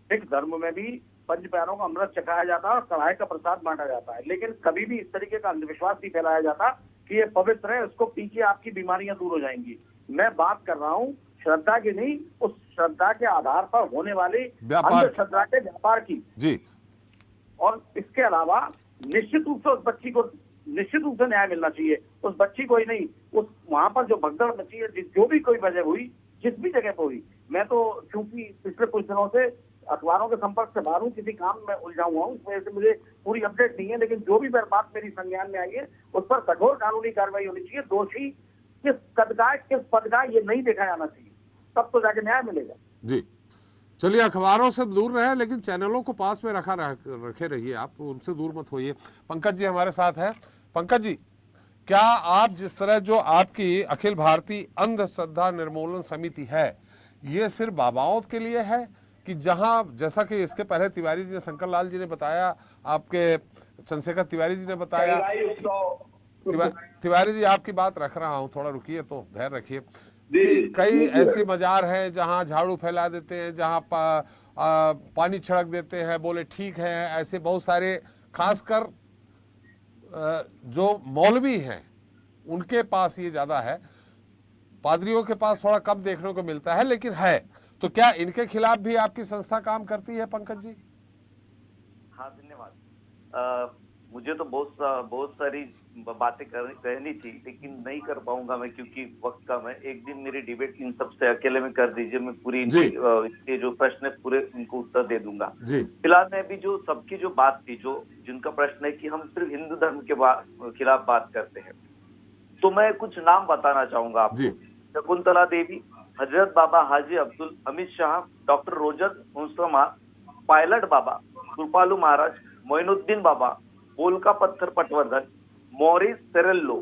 सिख धर्म में भी पंच प्यारों का अमृत चखाया जाता है और कढ़ाई का प्रसाद बांटा जाता है, लेकिन कभी भी इस तरीके का अंधविश्वास नहीं फैलाया जाता कि ये पवित्र है, उसको पी के आपकी बीमारियां दूर हो जाएंगी। मैं बात कर रहा हूँ श्रद्धा की नहीं, उस श्रद्धा के आधार पर होने वाली अंधश्रद्धा के व्यापार की जी। और इसके अलावा निश्चित रूप से उस बच्ची को निश्चित रूप से न्याय मिलना चाहिए। उस बच्ची को ही नहीं, उस वहां पर जो भगदड़ मची है, जो भी कोई वजह हुई, जिस भी जगह पर हुई, मैं तो क्योंकि पिछले कुछ दिनों से अखबारों के संपर्क से बाहर हूँ, किसी काम में उलझा हुआ हूँ, इस वजह से मुझे पूरी अपडेट नहीं है, लेकिन जो भी बात मेरी संज्ञान में आई है उस पर कठोर कानूनी कार्रवाई होनी चाहिए। दोषी किस कद का है, किस पद का है, ये नहीं देखा जाना चाहिए, तब तो जाके न्याय मिलेगा। जी। चलिए, अखबारों से दूर रहे लेकिन चैनलों को पास में रखे रहिए, आप उनसे दूर मत होइए। पंकज जी हमारे साथ हैं। पंकज जी, क्या आप जिस तरह जो आपकी अखिल भारतीय अंधश्रद्धा निर्मूलन समिति है, ये सिर्फ बाबाओं के लिए है कि जहां, जैसा कि इसके पहले तिवारी जी ने, शंकर लाल जी ने बताया, आपके चंद्रशेखर तिवारी जी ने बताया, तिवारी जी आपकी बात रख रहा हूं, थोड़ा रुकिए तो धैर्य रखिए। कई ऐसे मजार हैं जहां झाड़ू फैला देते हैं, जहां पानी छिड़क देते हैं, बोले ठीक है। ऐसे बहुत सारे, खासकर जो मौलवी हैं उनके पास ये ज़्यादा है, पादरियों के पास थोड़ा कम देखने को मिलता है, लेकिन है। तो क्या इनके खिलाफ भी आपकी संस्था काम करती है पंकज जी? हाँ, धन्यवाद। मुझे तो बहुत सारी बातें कहनी थी, लेकिन नहीं कर पाऊंगा मैं, क्योंकि वक्त कम है। एक दिन मेरी डिबेट इन सबसे अकेले में कर दीजिए, मैं पूरी इनके जो प्रश्न है पूरे उनको उत्तर दे दूंगा। फिलहाल मैं अभी जो सबकी जो बात थी, जो जिनका प्रश्न है कि हम सिर्फ हिंदू धर्म के खिलाफ बात करते हैं, तो मैं कुछ नाम बताना चाहूंगा आपको। Shakuntala Devi, Hazrat Baba Haji Abdul Hamid Shah, doctor Roger Mustama, pilot Baba, Kripalu Maharaj, Moinuddin Baba, बोलका पत्थर Patwardhan, Maurice Serello,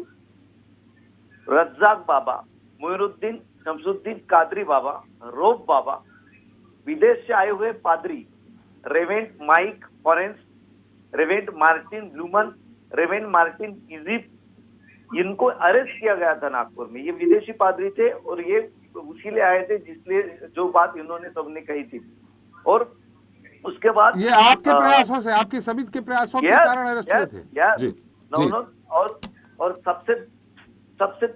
Razzaq Baba, Moinuddin Shamsuddin Qadri Baba, Rob Baba, विदेश से आए हुए पादरी, reverend Mike Forens, reverend Martin Blumen, reverend Martin इजिप, इनको अरेस्ट किया गया था नागपुर में। ये विदेशी पादरी थे और ये उसी लिए आए थे जिसलिए जो बात इन्होंने सबने कही थी। और उसके बाद ये आपके प्रयासों से, आपकी समिति के प्रयासों के कारण अरेस्ट हुए थे। जी। और सबसे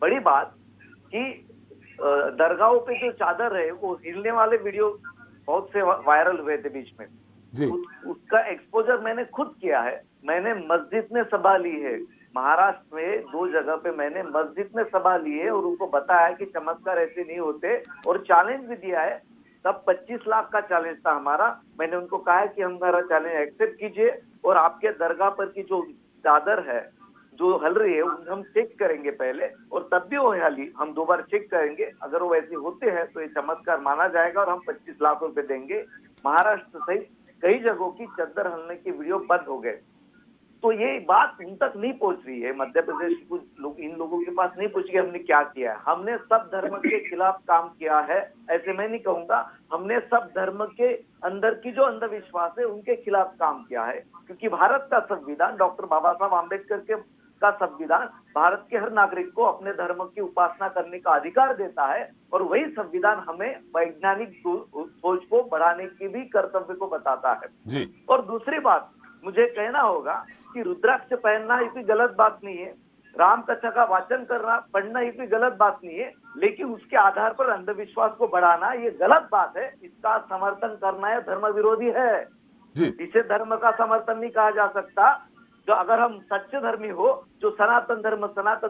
बड़ी बात कि दरगाहों पे जो चादर है वो हिलने वाले वीडियो बहुत से वायरल हुए थे बीच में। उसका एक्सपोजर मैंने खुद किया है। मैंने मस्जिद में सभा ली है, महाराष्ट्र में 2 जगह पे मैंने मस्जिद में सभा ली है और उनको बताया कि चमत्कार ऐसे नहीं होते, और चैलेंज भी दिया है। तब 25 लाख का चैलेंज था हमारा। मैंने उनको कहा है कि हमारा चैलेंज एक्सेप्ट कीजिए और आपके दरगाह पर की जो चादर है जो हल रही है हम चेक करेंगे पहले, और तब भी वो हली, हम 2 बार चेक करेंगे। अगर वो ऐसे होते हैं तो ये चमत्कार माना जाएगा और हम 25 लाख रुपए देंगे। महाराष्ट्र सहित कई जगहों की चादर हलने की वीडियो बंद हो गए। तो ये बात इन तक नहीं पहुंच रही है, मध्य प्रदेश के कुछ लोग, इन लोगों के पास नहीं पहुंच गई हमने क्या किया है। हमने सब धर्म के खिलाफ काम किया है, ऐसे मैं नहीं कहूंगा। हमने सब धर्म के अंदर की जो अंधविश्वास है उनके खिलाफ काम किया है, क्योंकि भारत का संविधान, डॉक्टर बाबा साहब आम्बेडकर का संविधान भारत के हर नागरिक को अपने धर्म की उपासना करने का अधिकार देता है, और वही संविधान हमें वैज्ञानिक सोच को बढ़ाने की भी कर्तव्य को बताता है जी। और दूसरी बात मुझे कहना होगा कि रुद्राक्ष पहनना ये कोई गलत बात नहीं है, राम कथा का वाचन करना, पढ़ना ये कोई गलत बात नहीं है, लेकिन उसके आधार पर अंधविश्वास को बढ़ाना ये गलत बात है। इसका समर्थन करना है धर्म विरोधी है। इसे धर्म का समर्थन नहीं कहा जा सकता। जो अगर हम सच्चे धर्मी हो, जो सनातन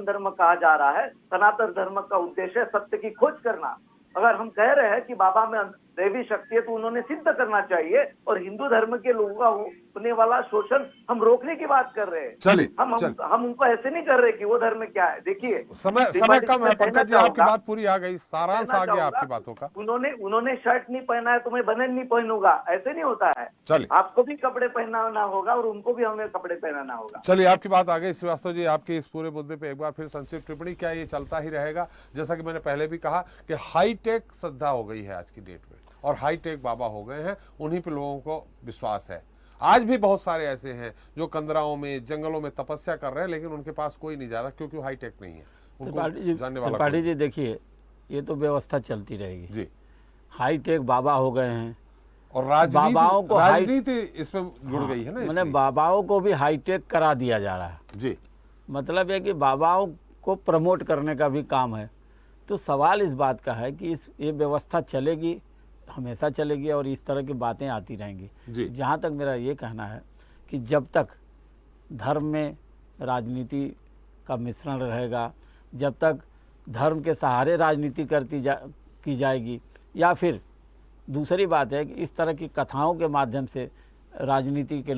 धर्म कहा जा रहा है, सनातन धर्म का उद्देश्य है सत्य की खोज करना। अगर हम कह रहे हैं कि बाबा में दैवी शक्ति है तो उन्होंने सिद्ध करना चाहिए, और हिंदू धर्म के लोगों का होने वाला शोषण हम रोकने की बात कर रहे हैं। हम उनको ऐसे नहीं कर रहे कि वो धर्म क्या है। देखिए समय कम है पंकज जी, आपकी बात पूरी आ गई, सारांश आ गया आपकी बातों का। उन्होंने शर्ट नहीं पहना है तो मैं बनियान नहीं पहनूंगा, ऐसे नहीं होता है। चलिए, आपको भी कपड़े पहनाना होगा और उनको भी हमें कपड़े पहनाना होगा। चलिए, आपकी बात आ गई श्रीवास्तव जी। आपके इस पूरे मुद्दे पे एक बार फिर संक्षिप्त टिप्पणी। क्या ये चलता ही रहेगा? जैसा कि मैंने पहले भी कहा कि हाईटेक श्रद्धा हो गई है आज की डेट में, और हाईटेक बाबा हो गए हैं, उन्हीं पे लोगों को विश्वास है। आज भी बहुत सारे ऐसे हैं जो कंदराओं में, जंगलों में तपस्या कर रहे हैं, लेकिन उनके पास कोई नहीं जा रहा क्योंकि हाईटेक नहीं है, उनको जानने वाला। त्रिपाठी जी देखिए, ये तो व्यवस्था चलती रहेगी जी। हाईटेक बाबा हो गए हैं और राजनीति इसमें जुड़ गई है ना, मैंने बाबाओं को भी हाईटेक करा दिया जा रहा है जी। मतलब है कि बाबाओं को प्रमोट करने का भी काम है। तो सवाल इस बात का है कि ये व्यवस्था चलेगी, हमेशा चलेगी, और इस तरह की बातें आती रहेंगी। जहाँ तक मेरा ये कहना है कि जब तक धर्म में राजनीति का मिश्रण रहेगा, जब तक धर्म के सहारे राजनीति की जाएगी, या फिर दूसरी बात है कि इस तरह की कथाओं के माध्यम से राजनीतिक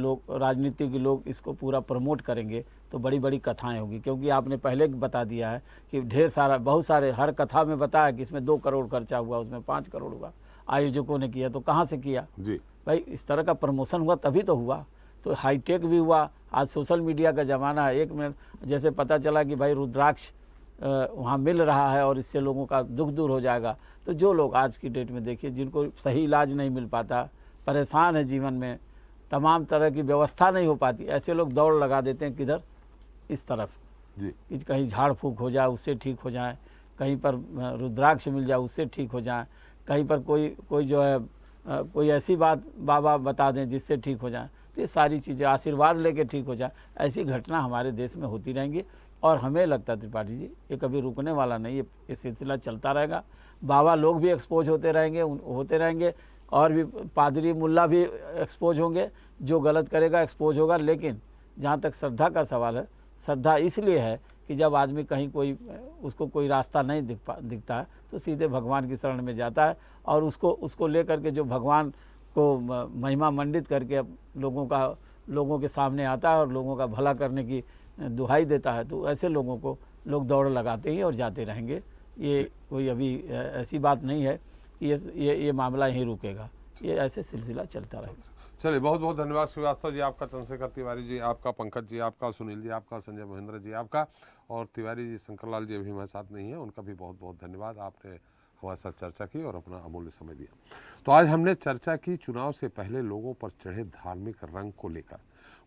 लोग इसको पूरा प्रमोट करेंगे, तो बड़ी बड़ी कथाएं होगी। क्योंकि आपने पहले बता दिया है कि बहुत सारे हर कथा में बताया कि इसमें 2 करोड़ खर्चा हुआ, उसमें 5 करोड़ हुआ, आयोजकों ने किया। तो कहाँ से किया जी? भाई इस तरह का प्रमोशन हुआ तभी तो हुआ। तो हाईटेक भी हुआ। आज सोशल मीडिया का ज़माना है। 1 मिनट जैसे पता चला कि भाई रुद्राक्ष वहाँ मिल रहा है और इससे लोगों का दुख दूर हो जाएगा, तो जो लोग आज की डेट में देखिए जिनको सही इलाज नहीं मिल पाता, परेशान है जीवन में, तमाम तरह की व्यवस्था नहीं हो पाती, ऐसे लोग दौड़ लगा देते हैं किधर, इस तरफ जी, कि कहीं झाड़ फूक हो जाए उससे ठीक हो जाए, कहीं पर रुद्राक्ष मिल जाए उससे ठीक हो जाए, कहीं पर कोई जो है कोई ऐसी बात बाबा बता दें जिससे ठीक हो जाए। तो ये सारी चीज़ें आशीर्वाद लेके ठीक हो जाए, ऐसी घटना हमारे देश में होती रहेंगी। और हमें लगता है त्रिपाठी जी ये कभी रुकने वाला नहीं, ये सिलसिला चलता रहेगा। बाबा लोग भी एक्सपोज होते रहेंगे और भी पादरी मुल्ला भी एक्सपोज होंगे, जो गलत करेगा एक्सपोज होगा। लेकिन जहाँ तक श्रद्धा का सवाल है, श्रद्धा इसलिए है कि जब आदमी कहीं उसको कोई रास्ता नहीं दिखता है तो सीधे भगवान की शरण में जाता है और उसको लेकर के जो भगवान को महिमा मंडित करके लोगों के सामने आता है और लोगों का भला करने की दुहाई देता है, तो ऐसे लोगों को लोग दौड़ लगाते ही और जाते रहेंगे। ये कोई अभी ऐसी बात नहीं है कि ये मामला यहीं रुकेगा, ये ऐसे सिलसिला चलता रहेगा। चलिए, बहुत बहुत धन्यवाद श्रीवास्तव जी आपका, चंद्रशेखर तिवारी जी आपका, पंकज जी आपका, सुनील जी आपका, संजय महेंद्र जी आपका, और तिवारी जी शंकरलाल जी अभी हमारे साथ नहीं है, उनका भी बहुत बहुत धन्यवाद। आपने हमारे साथ चर्चा की और अपना अमूल्य समय दिया। तो आज हमने चर्चा की चुनाव से पहले लोगों पर चढ़े धार्मिक रंग को लेकर।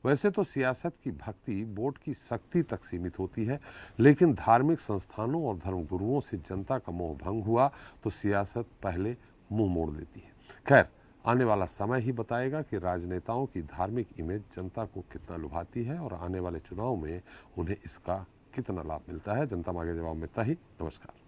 वैसे तो सियासत की भक्ति वोट की शक्ति तक सीमित होती है, लेकिन धार्मिक संस्थानों और धर्मगुरुओं से जनता का मोह भंग हुआ तो सियासत पहले मुंह मोड़ देती है। खैर, आने वाला समय ही बताएगा कि राजनेताओं की धार्मिक इमेज जनता को कितना लुभाती है और आने वाले चुनाव में उन्हें इसका कितना लाभ मिलता है। जनता मांगे जवाब में इतना ही। नमस्कार।